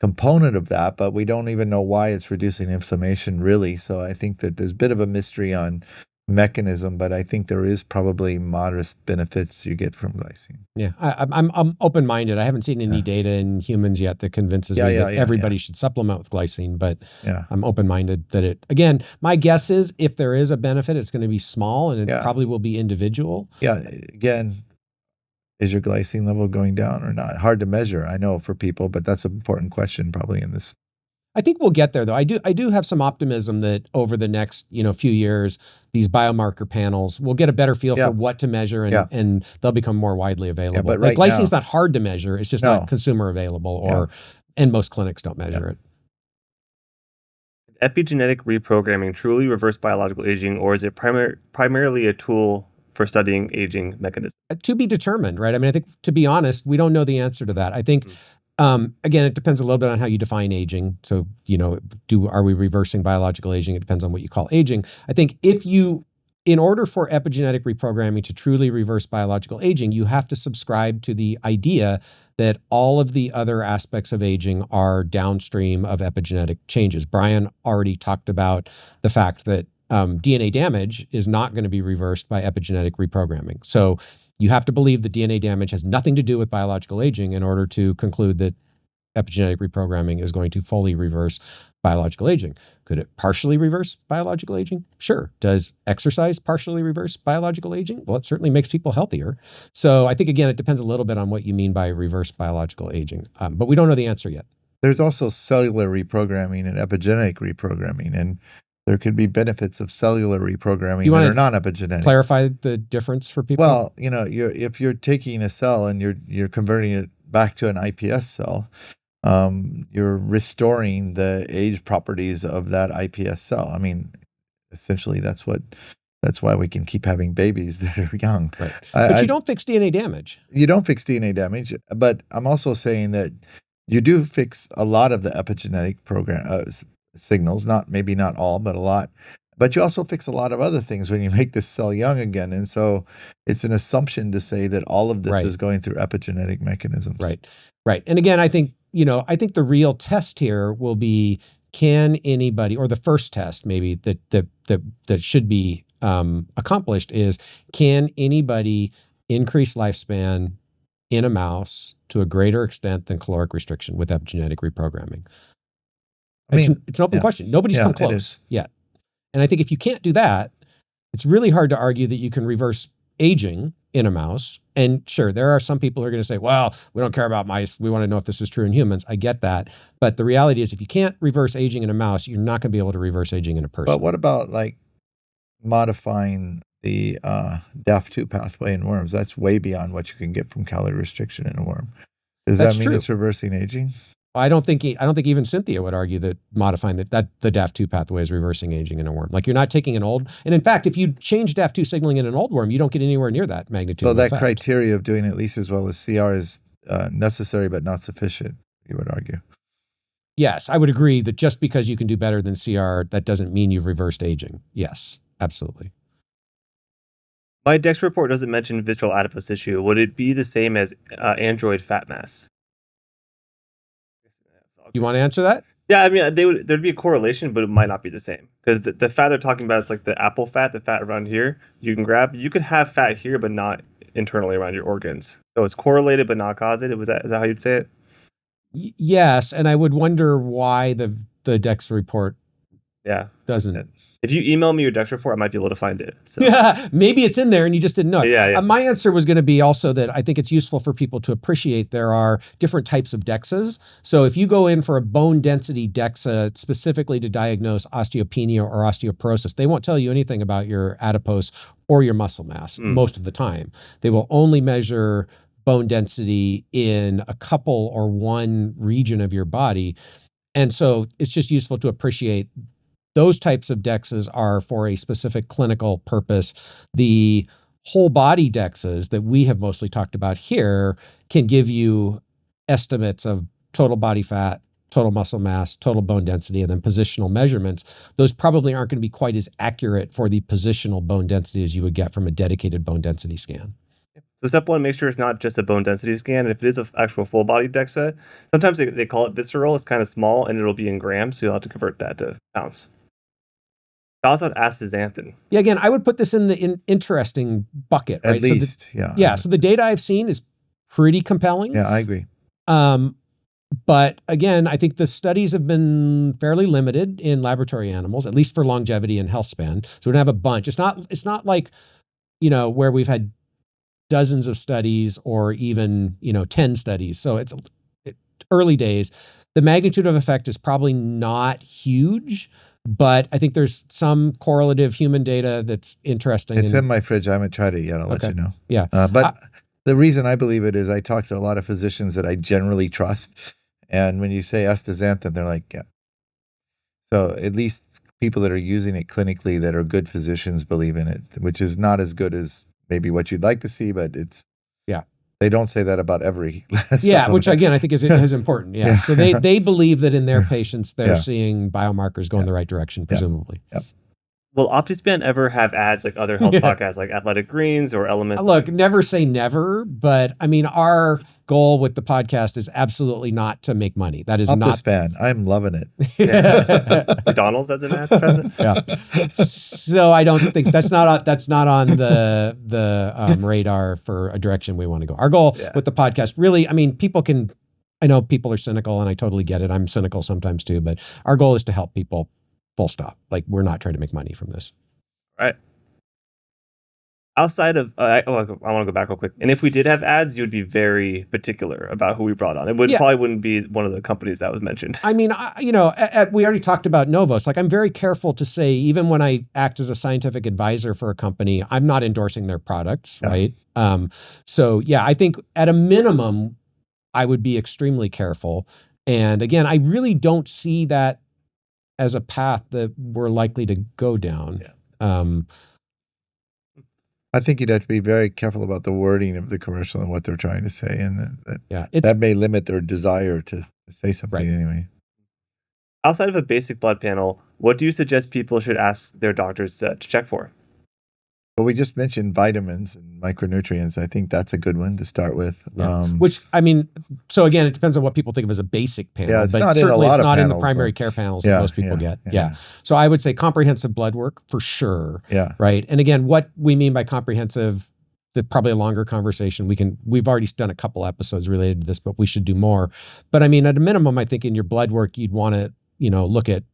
component of that, but we don't even know why it's reducing inflammation really. So I think that there's a bit of a mystery on mechanism, but I think there is probably modest benefits you get from glycine. Yeah, I'm open-minded. I haven't seen any data in humans yet that convinces me that everybody should supplement with glycine, but I'm open-minded that again, my guess is if there is a benefit, it's going to be small and it probably will be individual. Yeah, again, Is your glycine level going down or not? Hard to measure, I know, for people, but that's an important question probably in this. I think we'll get there, though. I do have some optimism that over the next few years, these biomarker panels will get a better feel for what to measure, and they'll become more widely available. But like glycine's not hard to measure; it's just not consumer available, and most clinics don't measure it. Epigenetic reprogramming truly reverse biological aging, or is it primarily a tool for studying aging mechanisms? To be determined, right? I mean, I think, to be honest, we don't know the answer to that. I think, again, it depends a little bit on how you define aging. So, are we reversing biological aging? It depends on what you call aging. I think in order for epigenetic reprogramming to truly reverse biological aging, you have to subscribe to the idea that all of the other aspects of aging are downstream of epigenetic changes. Brian already talked about the fact that DNA damage is not going to be reversed by epigenetic reprogramming. So you have to believe that DNA damage has nothing to do with biological aging in order to conclude that epigenetic reprogramming is going to fully reverse biological aging. Could it partially reverse biological aging? Sure. Does exercise partially reverse biological aging? Well, it certainly makes people healthier. So I think, again, it depends a little bit on what you mean by reverse biological aging. But we don't know the answer yet. There's also cellular reprogramming and epigenetic reprogramming, and there could be benefits of cellular reprogramming that are non-epigenetic. Clarify the difference for people? Well, if you're taking a cell and you're converting it back to an iPS cell, you're restoring the age properties of that iPS cell. I mean, essentially, that's why we can keep having babies that are young. Right. But you don't fix DNA damage. You don't fix DNA damage, but I'm also saying that you do fix a lot of the epigenetic signals, maybe not all, but a lot. But you also fix a lot of other things when you make this cell young again. And so it's an assumption to say that all of this is going through epigenetic mechanisms. Right. And again, I think the real test here will be, can anybody, or the first test maybe that should be accomplished is, can anybody increase lifespan in a mouse to a greater extent than caloric restriction with epigenetic reprogramming? It's an open question. Nobody's come close yet. And I think if you can't do that, it's really hard to argue that you can reverse aging in a mouse. And sure, there are some people who are going to say, well, we don't care about mice. We want to know if this is true in humans. I get that. But the reality is, if you can't reverse aging in a mouse, you're not going to be able to reverse aging in a person. But what about modifying the DAF2 pathway in worms? That's way beyond what you can get from calorie restriction in a worm. Does that mean it's reversing aging? I don't think even Cynthia would argue that modifying that the DAF2 pathway is reversing aging in a worm. Like, you're not taking an old, and in fact, if you change DAF2 signaling in an old worm, you don't get anywhere near that magnitude. So of that effect. criteria of doing at least as well as CR is necessary but not sufficient, you would argue. Yes, I would agree that just because you can do better than CR, that doesn't mean you've reversed aging. Yes, absolutely. My DEX report doesn't mention visceral adipose tissue. Would it be the same as android fat mass? You want to answer that? Yeah, I mean, there'd be a correlation, but it might not be the same, because the fat they're talking about, it's like the apple fat, the fat around here. You can grab. You could have fat here, but not internally around your organs. So it's correlated, but not causative. Is that how you'd say it? Yes, and I would wonder why the DEX report doesn't. If you email me your DEX report, I might be able to find it. So. Yeah, maybe it's in there and you just didn't know it. Yeah. My answer was going to be also that I think it's useful for people to appreciate there are different types of DEXAs. So if you go in for a bone density DEXA specifically to diagnose osteopenia or osteoporosis, they won't tell you anything about your adipose or your muscle mass most of the time. They will only measure bone density in a couple or one region of your body. And so it's just useful to appreciate those types of DEXAs are for a specific clinical purpose. The whole body DEXAs that we have mostly talked about here can give you estimates of total body fat, total muscle mass, total bone density, and then positional measurements. Those probably aren't going to be quite as accurate for the positional bone density as you would get from a dedicated bone density scan. So step one, make sure it's not just a bone density scan. And if it is an actual full body DEXA, sometimes they call it visceral. It's kind of small and it'll be in grams, so you'll have to convert that to pounds. Also astaxanthin. Yeah, again, I would put this in the interesting bucket, right? At least, Yeah, so the data I've seen is pretty compelling. Yeah, I agree. But again, I think the studies have been fairly limited in laboratory animals, at least for longevity and health span. So we don't have a bunch. It's not like, where we've had dozens of studies or even, 10 studies. So it's early days. The magnitude of effect is probably not huge, but I think there's some correlative human data that's interesting. It's in my fridge. I haven't tried it yet. I'll let you know. Yeah. But the reason I believe it is I talk to a lot of physicians that I generally trust. And when you say astaxanthin, they're like, yeah. So at least people that are using it clinically that are good physicians believe in it, which is not as good as maybe what you'd like to see, but it's, they don't say that about every supplement. Which again, I think is important. Yeah. So they believe that in their patients, they're seeing biomarkers go in the right direction, presumably. Yep. Will OptiSpan ever have ads like other health podcasts like Athletic Greens or Element? Look, never say never, but I mean, our goal with the podcast is absolutely not to make money. That is not OptiSpan. I'm loving it. McDonald's as an ad president. Yeah. So I don't think that's not on the radar for a direction we want to go. Our goal with the podcast, really, I mean, I know people are cynical, and I totally get it. I'm cynical sometimes too, but our goal is to help people. Full stop. Like, we're not trying to make money from this. Right. Outside of, I want to go back real quick. And if we did have ads, you'd be very particular about who we brought on. It probably wouldn't be one of the companies that was mentioned. I mean, we already talked about Novos. Like, I'm very careful to say, even when I act as a scientific advisor for a company, I'm not endorsing their products, right? So yeah, I think at a minimum, I would be extremely careful. And again, I really don't see that as a path that we're likely to go down. I think you'd have to be very careful about the wording of the commercial and what they're trying to say, and that may limit their desire to say something anyway. Outside of a basic blood panel, what do you suggest people should ask their doctors to check for? Well, we just mentioned vitamins and micronutrients. I think that's a good one to start with. Which, I mean, so again, it depends on what people think of as a basic panel. Yeah, it's but not certainly in a lot it's not of in the panels, primary care panels that most people get. Yeah. So I would say comprehensive blood work for sure. Yeah. Right. And again, what we mean by comprehensive, that's probably a longer conversation. We've already done a couple episodes related to this, but we should do more. But I mean, at a minimum, I think in your blood work, you'd want to, look at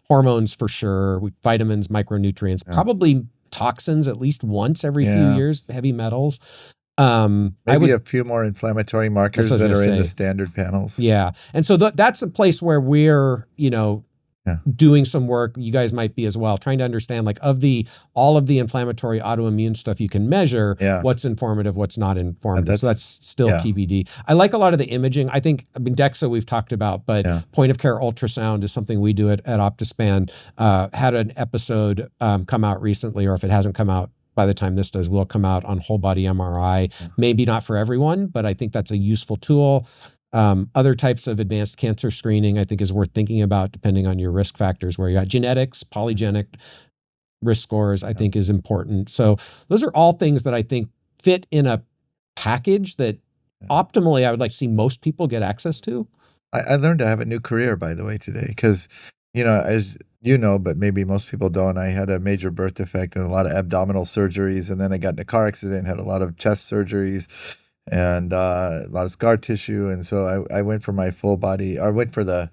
hormones for sure, vitamins, micronutrients, probably toxins at least once every few years, heavy metals. Maybe a few more inflammatory markers that are in the standard panels. Yeah. And so that's a place where we're, doing some work. You guys might be as well, trying to understand like all of the inflammatory autoimmune stuff you can measure, what's informative, what's not informative. So that's still TBD. I like a lot of the imaging. I mean, DEXA we've talked about, but point of care ultrasound is something we do at OptiSpan. Had an episode come out recently, or if it hasn't come out by the time this does, will come out on whole body MRI. Maybe not for everyone, but I think that's a useful tool. Other types of advanced cancer screening, I think, is worth thinking about depending on your risk factors, where you got genetics, polygenic risk scores, I think is important. So those are all things that I think fit in a package that optimally I would like to see most people get access to. I learned to have a new career, by the way, today, because, as you know, but maybe most people don't, I had a major birth defect and a lot of abdominal surgeries, and then I got in a car accident, had a lot of chest surgeries, and a lot of scar tissue, and so I went for my full body, or went for the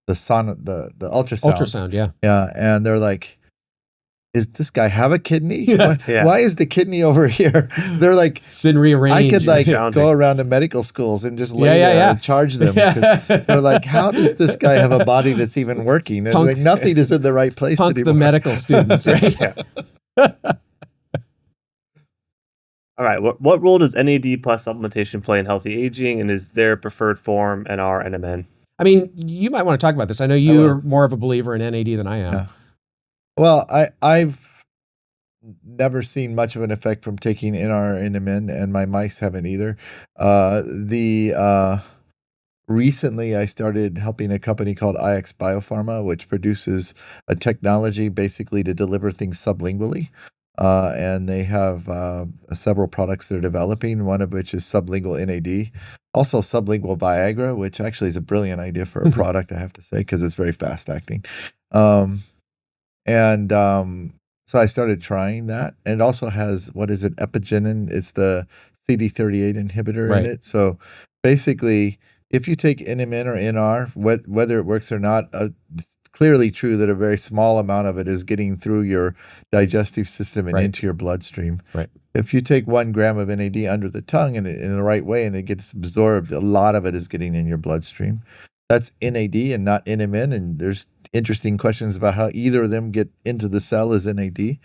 ultrasound. Ultrasound, and they're like, "Does this guy have a kidney? Why is the kidney over here?" They're like, it's been rearranged. I could go around to medical schools and just lay there and charge them. They're like, "How does this guy have a body that's even working?" And like, nothing is in the right place anymore. The medical students, right? All right, what role does NAD plus supplementation play in healthy aging, and is there preferred form NR, NMN? I mean, you might want to talk about this. I know you're more of a believer in NAD than I am. Yeah. Well, I've never seen much of an effect from taking NR, NMN, and my mice haven't either. Recently, I started helping a company called IX Biopharma, which produces a technology basically to deliver things sublingually. And they have several products they're developing, one of which is sublingual NAD, also sublingual Viagra, which actually is a brilliant idea for a product, I have to say, because it's very fast acting. So I started trying that. And it also has, epigenin? It's the CD38 inhibitor in it. So basically, if you take NMN or NR, whether it works or not, clearly true that a very small amount of it is getting through your digestive system and Right. into your bloodstream. Right. If you take 1 gram of NAD under the tongue and in the right way and it gets absorbed, a lot of it is getting in your bloodstream. That's NAD and not NMN. And there's interesting questions about how either of them get into the cell as NAD.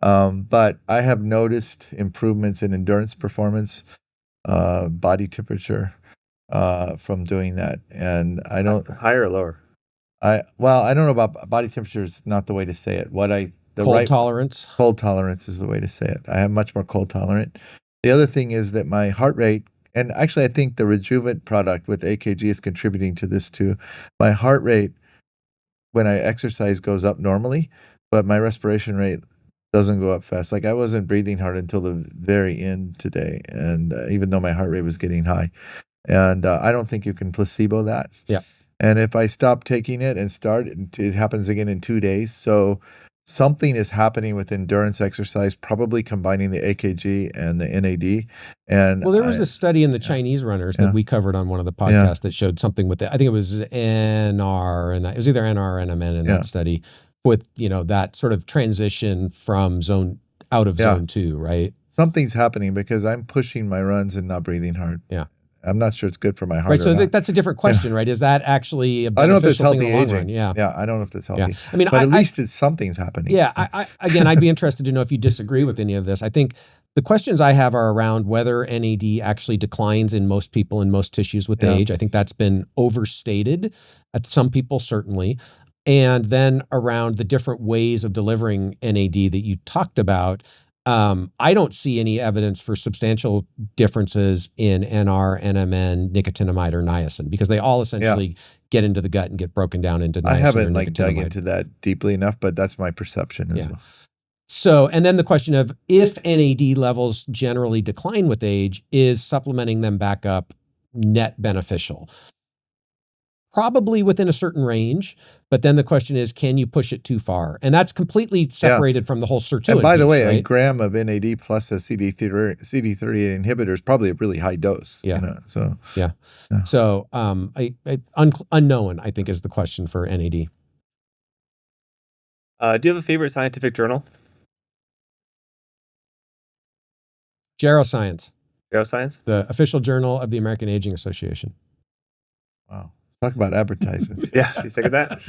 But I have noticed improvements in endurance performance, body temperature from doing that. And I don't... Higher or lower? I don't know about body temperature is not the way to say it. Cold tolerance. Cold tolerance is the way to say it. I am much more cold tolerant. The other thing is that my heart rate, and actually I think the Rejuvent product with AKG is contributing to this too. My heart rate when I exercise goes up normally, but my respiration rate doesn't go up fast. Like I wasn't breathing hard until the very end today, and even though my heart rate was getting high. And I don't think you can placebo that. Yeah. And if I stop taking it and start, it happens again in 2 days. So something is happening with endurance exercise, probably combining the AKG and the NAD. And well, there was a study in the Chinese runners that we covered on one of the podcasts that showed something with it. I think it was NR, and it was either NR or NMN in that study with, you know, that sort of transition from out of zone 2, right? Something's happening because I'm pushing my runs and not breathing hard. Yeah. I'm not sure it's good for my heart. Right, so that's a different question, right? Is that actually a beneficial I don't know if it's healthy thing in the long aging. run? Yeah. Yeah, I don't know if it's healthy. Yeah. I mean, but at least something's happening. Yeah, again, I'd be interested to know if you disagree with any of this. I think the questions I have are around whether NAD actually declines in most people in most tissues with age. I think that's been overstated at some people, certainly. And then around the different ways of delivering NAD that you talked about, I don't see any evidence for substantial differences in NR, NMN, nicotinamide, or niacin, because they all essentially get into the gut and get broken down into niacin. I haven't dug into that deeply enough, but that's my perception as well. So, and then the question of if NAD levels generally decline with age, is supplementing them back up net beneficial? Probably within a certain range, but then the question is, can you push it too far? And that's completely separated from the whole sirtuin. And by the way, right? a gram of NAD plus a CD38 inhibitor is probably a really high dose. Yeah. You know, so So unknown, I think, is the question for NAD. Do you have a favorite scientific journal? Geroscience. Geroscience? The official journal of the American Aging Association. Wow. Talk about advertisement. Yeah, you sick of that?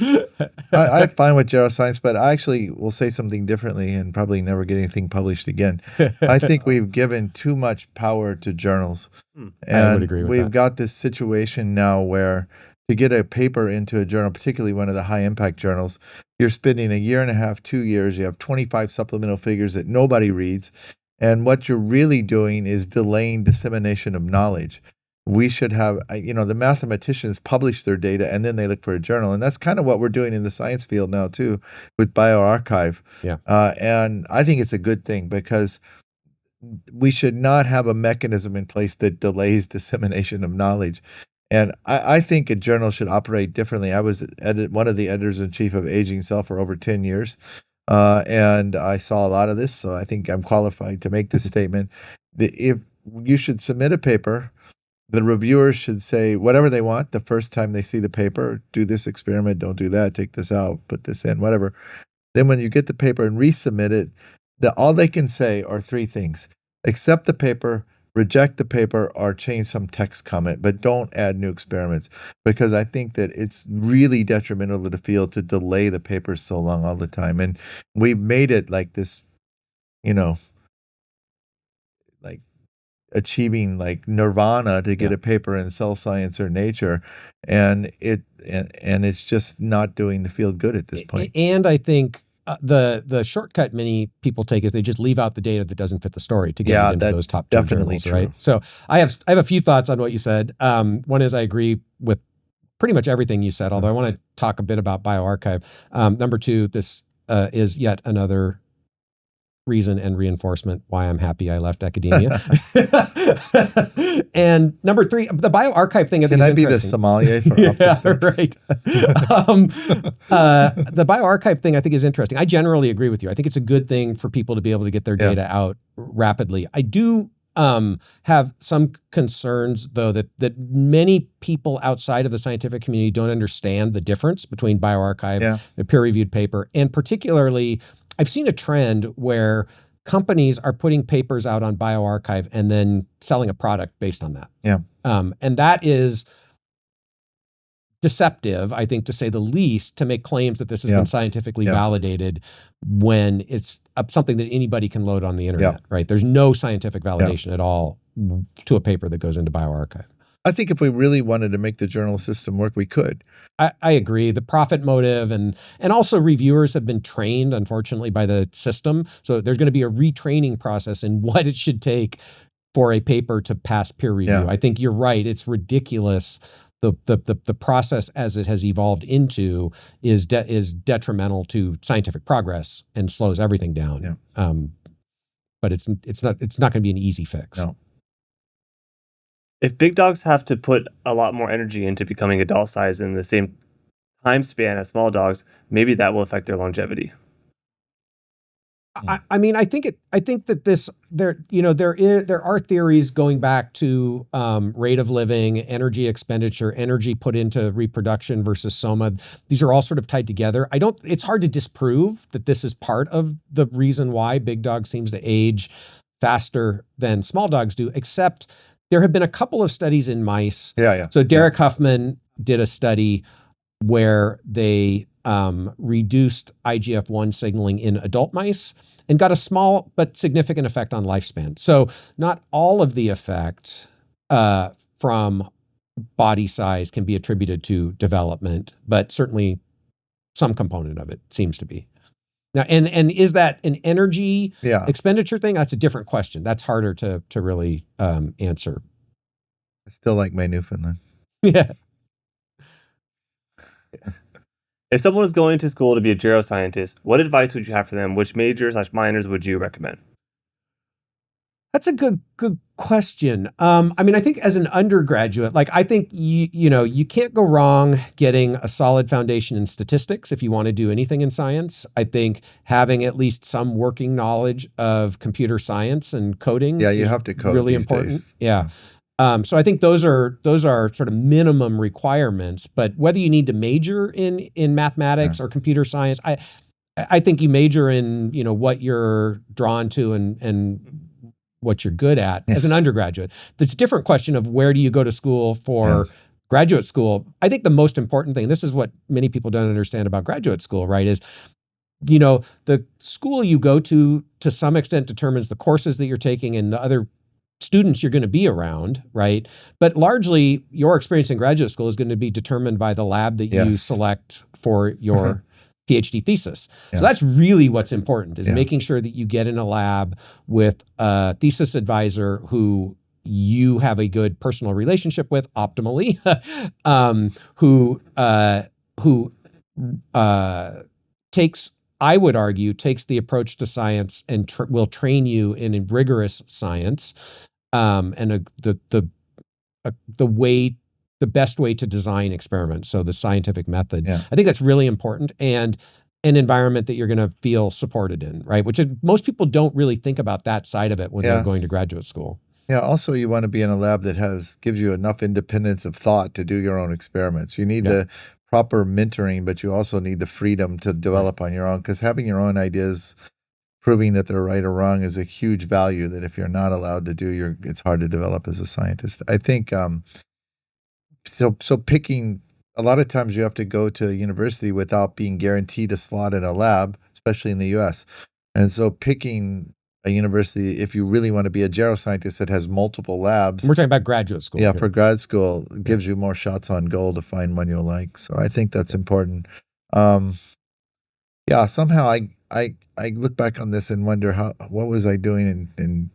I'm fine with geroscience, but I actually will say something differently and probably never get anything published again. I think we've given too much power to journals. And I would agree with we've that. got this situation now where to get a paper into a journal, particularly one of the high impact journals, you're spending 1.5 years, 2 years. You have 25 supplemental figures that nobody reads. And what you're really doing is delaying dissemination of knowledge. We should have, the mathematicians publish their data and then they look for a journal. And that's kind of what we're doing in the science field now too with bioarchive. Yeah. And I think it's a good thing because we should not have a mechanism in place that delays dissemination of knowledge. And I think a journal should operate differently. I was one of the editors-in-chief of Aging Cell for over 10 years. And I saw a lot of this, so I think I'm qualified to make this statement. If you should submit a paper, the reviewers should say whatever they want the first time they see the paper. Do this experiment, don't do that, take this out, put this in, whatever. Then when you get the paper and resubmit it, all they can say are 3 things. Accept the paper, reject the paper, or change some text comment, but don't add new experiments, because I think that it's really detrimental to the field to delay the papers so long all the time. And we've made it like this, like achieving like nirvana to get a paper in Cell Science or Nature, and it's just not doing the field good at this point. And I think the shortcut many people take is they just leave out the data that doesn't fit the story to get it into those top 2 definitely journals, true. right? So I have a few thoughts on what you said. One is I agree with pretty much everything you said, although I want to talk a bit about bioarchive. Number 2, this is yet another reason and reinforcement why I'm happy I left academia. And number 3, the bioarchive thing. Can I be the sommelier for right. The bioarchive thing I think is interesting. I generally agree with you. I think it's a good thing for people to be able to get their data out rapidly. I do have some concerns, though, that many people outside of the scientific community don't understand the difference between bioarchive, a peer-reviewed paper, and particularly, I've seen a trend where companies are putting papers out on bioarchive and then selling a product based on that. Yeah. And that is deceptive, I think, to say the least, to make claims that this has been scientifically validated when it's something that anybody can load on the internet, right? There's no scientific validation at all to a paper that goes into bioarchive. I think if we really wanted to make the journal system work, we could. I agree. The profit motive and also reviewers have been trained, unfortunately, by the system. So there's going to be a retraining process in what it should take for a paper to pass peer review. I think you're right. It's ridiculous. The process as it has evolved into is detrimental to scientific progress and slows everything down. But it's not going to be an easy fix. No. If big dogs have to put a lot more energy into becoming adult size in the same time span as small dogs, maybe that will affect their longevity. I mean, I think that there are theories going back to rate of living, energy expenditure, energy put into reproduction versus soma. These are all sort of tied together. It's hard to disprove that this is part of the reason why big dog seems to age faster than small dogs do, except there have been a couple of studies in mice. So Derek Huffman did a study where they reduced IGF-1 signaling in adult mice and got a small but significant effect on lifespan. So not all of the effect from body size can be attributed to development, but certainly some component of it seems to be. Now, and is that an energy expenditure thing? That's a different question. That's harder to really answer. I still like my Newfoundland. Yeah. If someone is going to school to be a geroscientist, what advice would you have for them? Which majors/minors would you recommend? That's a good question. I mean, I think as an undergraduate, I think you can't go wrong getting a solid foundation in statistics if you want to do anything in science. I think having at least some working knowledge of computer science and coding you have to code really these important. days. So I think those are sort of minimum requirements. But whether you need to major in mathematics or computer science, I think you major in what you're drawn to and what you're good at as an undergraduate. That's a different question of where do you go to school for graduate school. I think the most important thing, this is what many people don't understand about graduate school, right, is the school you go to some extent determines the courses that you're taking and the other students you're going to be around, right? But largely your experience in graduate school is going to be determined by the lab that you select for your PhD thesis. So that's really what's important, is making sure that you get in a lab with a thesis advisor who you have a good personal relationship with, optimally, who takes, I would argue, takes the approach to science and will train you in a rigorous science, and the best way to design experiments. So the scientific method. I think that's really important, and an environment that you're going to feel supported in, right? Which most people don't really think about that side of it when they're going to graduate school. Also, you want to be in a lab that gives you enough independence of thought to do your own experiments. You need the proper mentoring, but you also need the freedom to develop on your own, because having your own ideas, proving that they're right or wrong, is a huge value that if you're not allowed to do, it's hard to develop as a scientist. I think so picking, a lot of times you have to go to a university without being guaranteed a slot in a lab, especially in the US. And so picking a university, if you really want to be a geroscientist that has multiple labs. We're talking about graduate school. For grad school, it gives you more shots on goal to find one you'll like. So I think that's important. Somehow I look back on this and wonder what was I doing in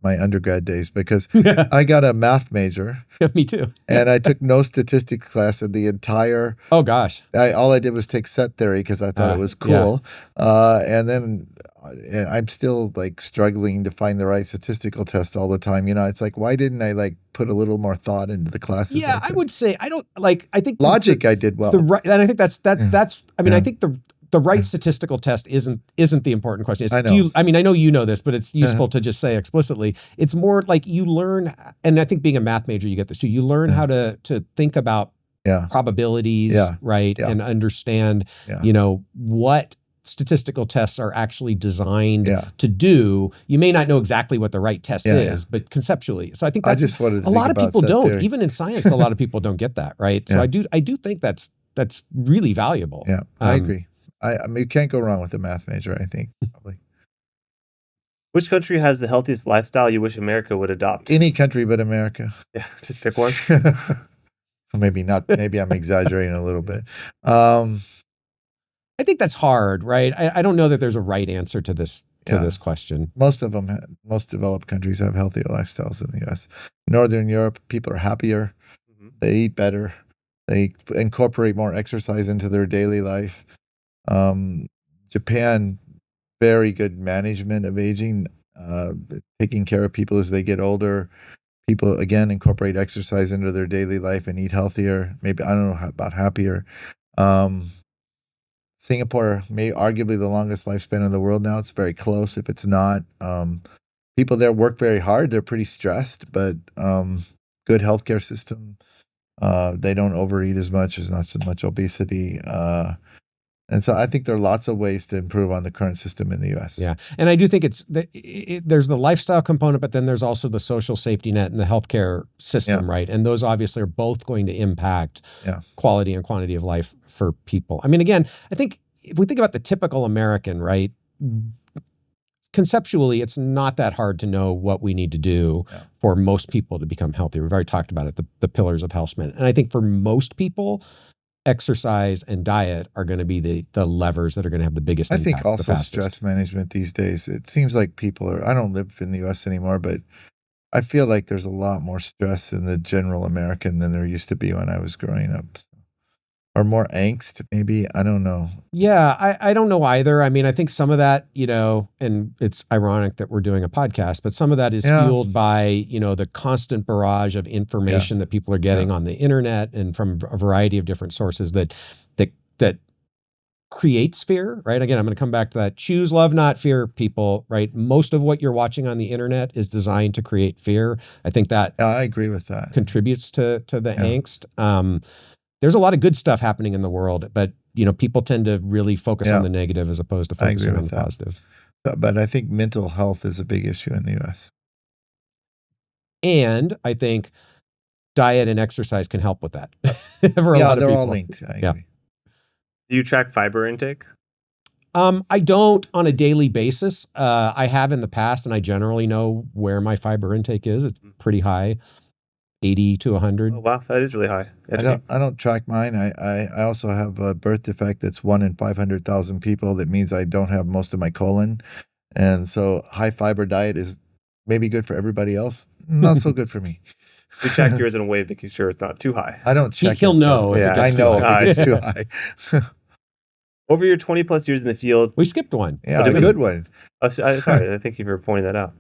my undergrad days, because I got a math major. Me too. And I took no statistics class in the entire. Oh gosh. All I did was take set theory because I thought it was cool. And then I'm still struggling to find the right statistical test all the time. It's why didn't I put a little more thought into the classes? I would say I think logic I did well. And I think that's I mean, I think the right statistical test isn't the important question. It's, I know. I know you know this, but it's useful to just say explicitly. It's more like you learn, and I think being a math major, you get this too. You learn how to think about probabilities, right? And understand, what statistical tests are actually designed to do. You may not know exactly what the right test is, but conceptually. So I think that's, I just wanted to a lot of people don't. theory. Even in science, a lot of people don't get that, right? So I do think that's really valuable. Yeah, I agree. I mean, you can't go wrong with a math major, I think, probably. Which country has the healthiest lifestyle you wish America would adopt? Any country but America. Yeah, just pick one. Maybe not. Maybe I'm exaggerating a little bit. I think that's hard, right? I don't know that there's a right answer to this this question. Most developed countries have healthier lifestyles than the U.S. Northern Europe, people are happier. They eat better. They incorporate more exercise into their daily life. Japan, very good management of aging, taking care of people as they get older. People, again, incorporate exercise into their daily life and eat healthier. Maybe, I don't know about happier. Singapore may arguably the longest lifespan in the world now. It's very close if it's not. People there work very hard. They're pretty stressed, but good healthcare system. They don't overeat as much. There's not so much obesity. And so I think there are lots of ways to improve on the current system in the U.S. Yeah, and I do think there's the lifestyle component, but then there's also the social safety net and the healthcare system, right? And those obviously are both going to impact quality and quantity of life for people. I mean, again, I think if we think about the typical American, right, conceptually, it's not that hard to know what we need to do for most people to become healthy. We've already talked about it, the pillars of health span. And I think for most people, exercise and diet are going to be the levers that are going to have the biggest impact. I think also stress management these days. It seems like people are, I don't live in the U.S. anymore, but I feel like there's a lot more stress in the general American than there used to be when I was growing up. Or more angst, maybe. I don't know. Yeah, I don't know either. I mean, I think some of that, and it's ironic that we're doing a podcast, but some of that is fueled by, the constant barrage of information that people are getting on the internet and from a variety of different sources that creates fear, right? Again, I'm going to come back to that. Choose love, not fear, people, right? Most of what you're watching on the internet is designed to create fear. I think that I agree with that. Contributes to the angst. There's a lot of good stuff happening in the world, but people tend to really focus on the negative as opposed to focusing on the positive. But I think mental health is a big issue in the U.S. And I think diet and exercise can help with that. They're all linked. I agree. Do you track fiber intake? I don't on a daily basis. I have in the past, and I generally know where my fiber intake is. It's pretty high. 80 to 100. Oh, wow, that is really high. I don't track mine. I also have a birth defect that's 1 in 500,000 people. That means I don't have most of my colon. And so high fiber diet is maybe good for everybody else. Not so good for me. You check yours in a way, making sure it's not too high. I don't check. He'll know. I know if it gets too high. Over your 20 plus years in the field. We skipped one. Yeah, a good one. Oh, sorry, thank you for pointing that out.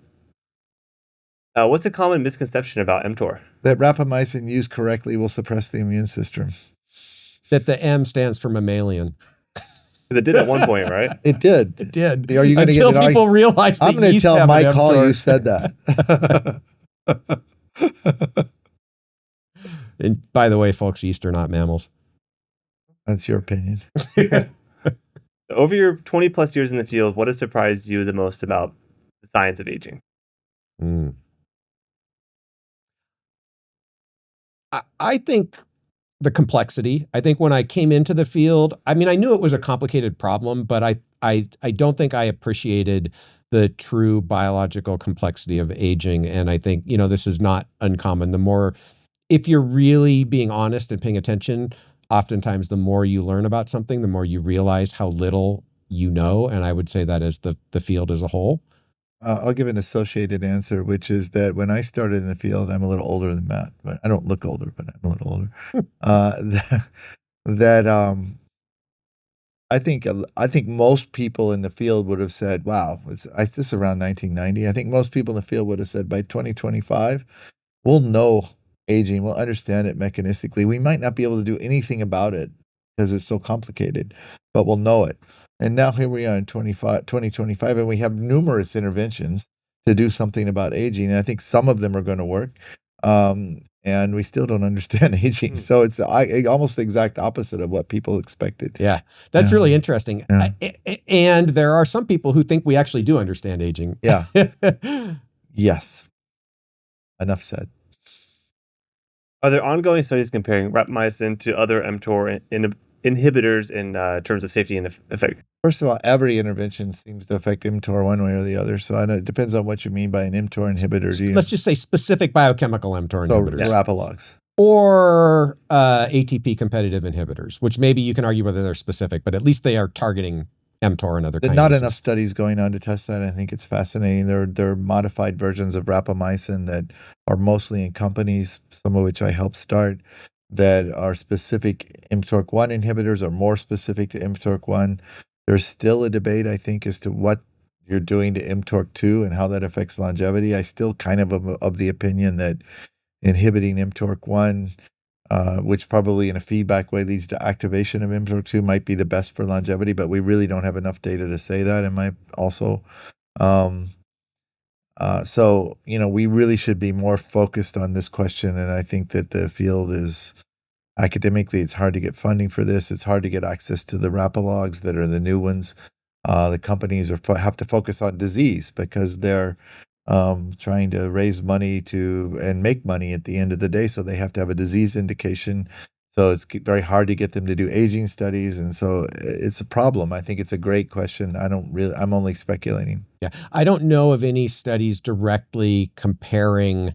What's a common misconception about mTOR? That rapamycin used correctly will suppress the immune system. That the M stands for mammalian. Because it did at one point, right? It did. It did. Are you going to Until people realize I'm going to tell Mike Hall you said that. And by the way, folks, yeast are not mammals. That's your opinion. Over your 20 plus years in the field, what has surprised you the most about the science of aging? I think the complexity. I think when I came into the field, I mean, I knew it was a complicated problem, but I don't think I appreciated the true biological complexity of aging. And I think, this is not uncommon. If you're really being honest and paying attention, oftentimes the more you learn about something, the more you realize how little you know. And I would say that as the field as a whole. I'll give an associated answer, which is that when I started in the field, I'm a little older than Matt, but I don't look older, but I'm a little older. I think most people in the field would have said, wow, this around 1990. I think most people in the field would have said by 2025, we'll know aging, we'll understand it mechanistically. We might not be able to do anything about it because it's so complicated, but we'll know it. And now here we are in 2025, and we have numerous interventions to do something about aging. And I think some of them are going to work. And we still don't understand aging. So it's almost the exact opposite of what people expected. Yeah, that's really interesting. Yeah. And there are some people who think we actually do understand aging. Yeah. Yes. Enough said. Are there ongoing studies comparing rapamycin to other mTOR inhibitors in terms of safety and effect? First of all, every intervention seems to affect mTOR one way or the other. So I know it depends on what you mean by an mTOR inhibitor. Let's just say specific biochemical mTOR inhibitors. So Rapalogs. Or ATP competitive inhibitors, which maybe you can argue whether they're specific, but at least they are targeting mTOR and other kinases. Not enough studies going on to test that. I think it's fascinating. There are modified versions of rapamycin that are mostly in companies, some of which I helped start, that are specific mTORC1 inhibitors or more specific to mTORC1. There's still a debate, I think, as to what you're doing to mTORC2 and how that affects longevity. I still kind of the opinion that inhibiting mTORC1, which probably in a feedback way leads to activation of mTORC2, might be the best for longevity, but we really don't have enough data to say that. So, we really should be more focused on this question. And I think that the field is, academically, it's hard to get funding for this. It's hard to get access to the Rapalogs that are the new ones. The companies have to focus on disease because they're trying to raise money and make money at the end of the day. So they have to have a disease indication. So it's very hard to get them to do aging studies. And so it's a problem. I think it's a great question. I'm only speculating. Yeah. I don't know of any studies directly comparing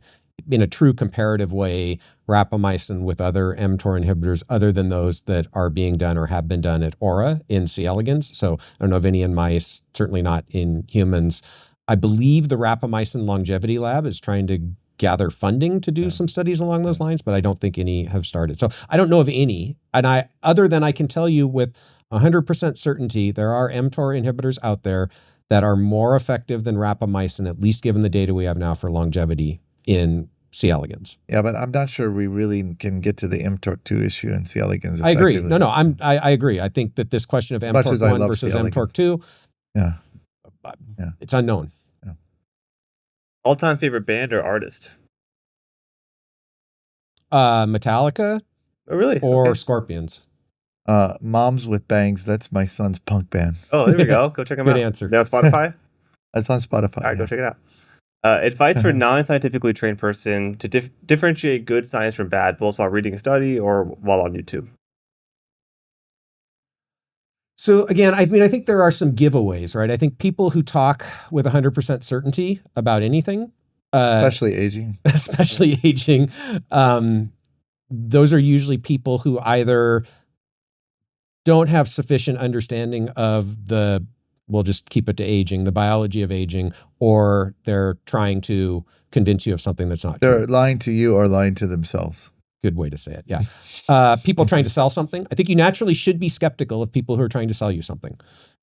in a true comparative way rapamycin with other mTOR inhibitors other than those that are being done or have been done at Aura in C. elegans. So I don't know of any in mice, certainly not in humans. I believe the Rapamycin Longevity Lab is trying to gather funding to do some studies along those lines, but I don't think any have started. So I don't know of any. And other than I can tell you with 100% certainty, there are mTOR inhibitors out there that are more effective than rapamycin, at least given the data we have now for longevity in C. elegans. Yeah, but I'm not sure we really can get to the mTORC2 issue in C. elegans. I agree. No, I agree. I think that this question of mTORC1 versus mTORC2, it's unknown. Yeah. All-time favorite band or artist? Metallica. Oh, really? Or okay. Scorpions. Moms with Bangs. That's my son's punk band. Oh, there we go. Go check them out. Good answer. They're on Spotify? That's on Spotify. All right, go check it out. Advice for a non-scientifically trained person to differentiate good science from bad, both while reading a study or while on YouTube. So again, I think there are some giveaways, right? I think people who talk with 100% certainty about anything, especially aging, those are usually people who either don't have sufficient understanding of we'll just keep it to aging, the biology of aging, or they're trying to convince you of something that's not true. They're lying to you or lying to themselves. Good way to say it, yeah. People trying to sell something. I think you naturally should be skeptical of people who are trying to sell you something.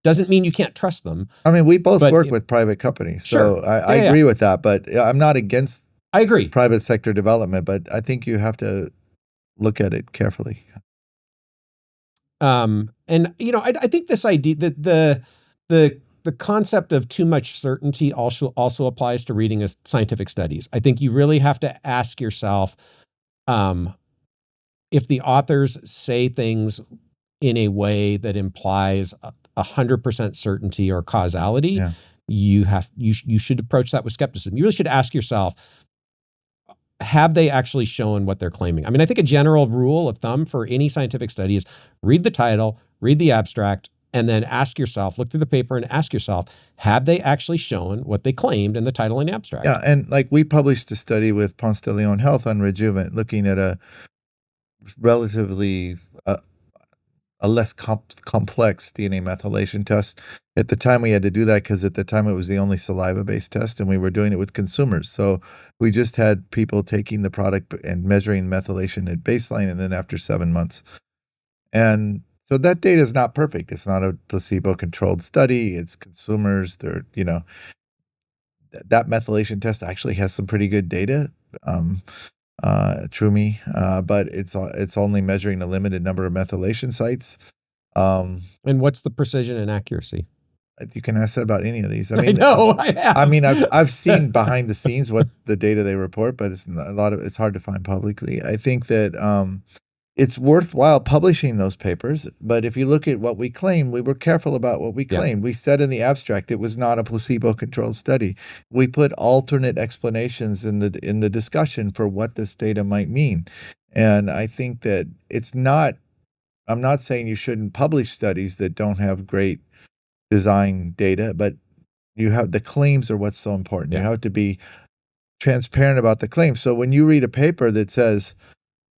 Doesn't mean you can't trust them. I mean, we both work with private companies, so I agree with that, but I'm not against private sector development, but I think you have to look at it carefully. And, I think this idea that the concept of too much certainty also applies to reading scientific studies. I think you really have to ask yourself, if the authors say things in a way that implies 100% certainty or causality, you should approach that with skepticism. You really should ask yourself, have they actually shown what they're claiming? I mean, I think a general rule of thumb for any scientific study is read the title, read the abstract, and then ask yourself, look through the paper and ask yourself, have they actually shown what they claimed in the title and the abstract? Yeah, and like we published a study with Ponce de Leon Health on Rejuvenate looking at a relatively a less complex DNA methylation test. At the time we had to do that because at the time it was the only saliva-based test and we were doing it with consumers. So we just had people taking the product and measuring methylation at baseline and then after 7 months. And so that data is not perfect. It's not a placebo-controlled study. It's consumers. That methylation test actually has some pretty good data. TrueMe, but it's only measuring a limited number of methylation sites. And what's the precision and accuracy? You can ask that about any of these. I know. I have. I mean, I've seen behind the scenes what the data they report, but it's hard to find publicly. I think that it's worthwhile publishing those papers, but if you look at what we claim, we were careful about what we claimed. We said in the abstract it was not a placebo-controlled study. We put alternate explanations in the discussion for what this data might mean, and I think that it's not. I'm not saying you shouldn't publish studies that don't have great design data, but you have the claims are what's so important. You have to be transparent about the claims. So when you read a paper that says,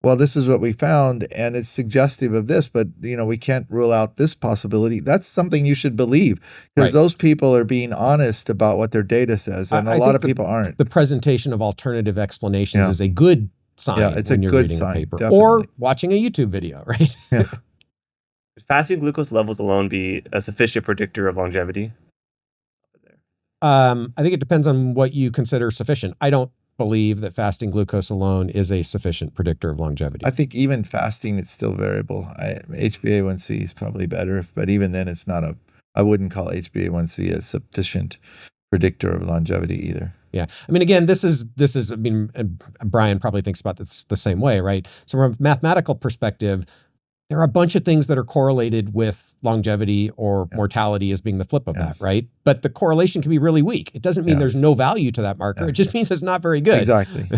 well, this is what we found and it's suggestive of this, but we can't rule out this possibility, that's something you should believe, because those people are being honest about what their data says, and a lot of people aren't. The presentation of alternative explanations is a good sign it's when a you're good reading sign, a paper. definitely. Or watching a YouTube video, right? Yeah. Should fasting glucose levels alone be a sufficient predictor of longevity? I think it depends on what you consider sufficient. I don't believe that fasting glucose alone is a sufficient predictor of longevity. I think even fasting, it's still variable. HbA1c is probably better, but even then it's not I wouldn't call HbA1c a sufficient predictor of longevity either. Yeah. I mean, again, this is, I mean, Brian probably thinks about this the same way, right? So from a mathematical perspective, there are a bunch of things that are correlated with longevity or mortality as being the flip of that, right? But the correlation can be really weak. It doesn't mean there's no value to that marker. It just means it's not very good. Exactly.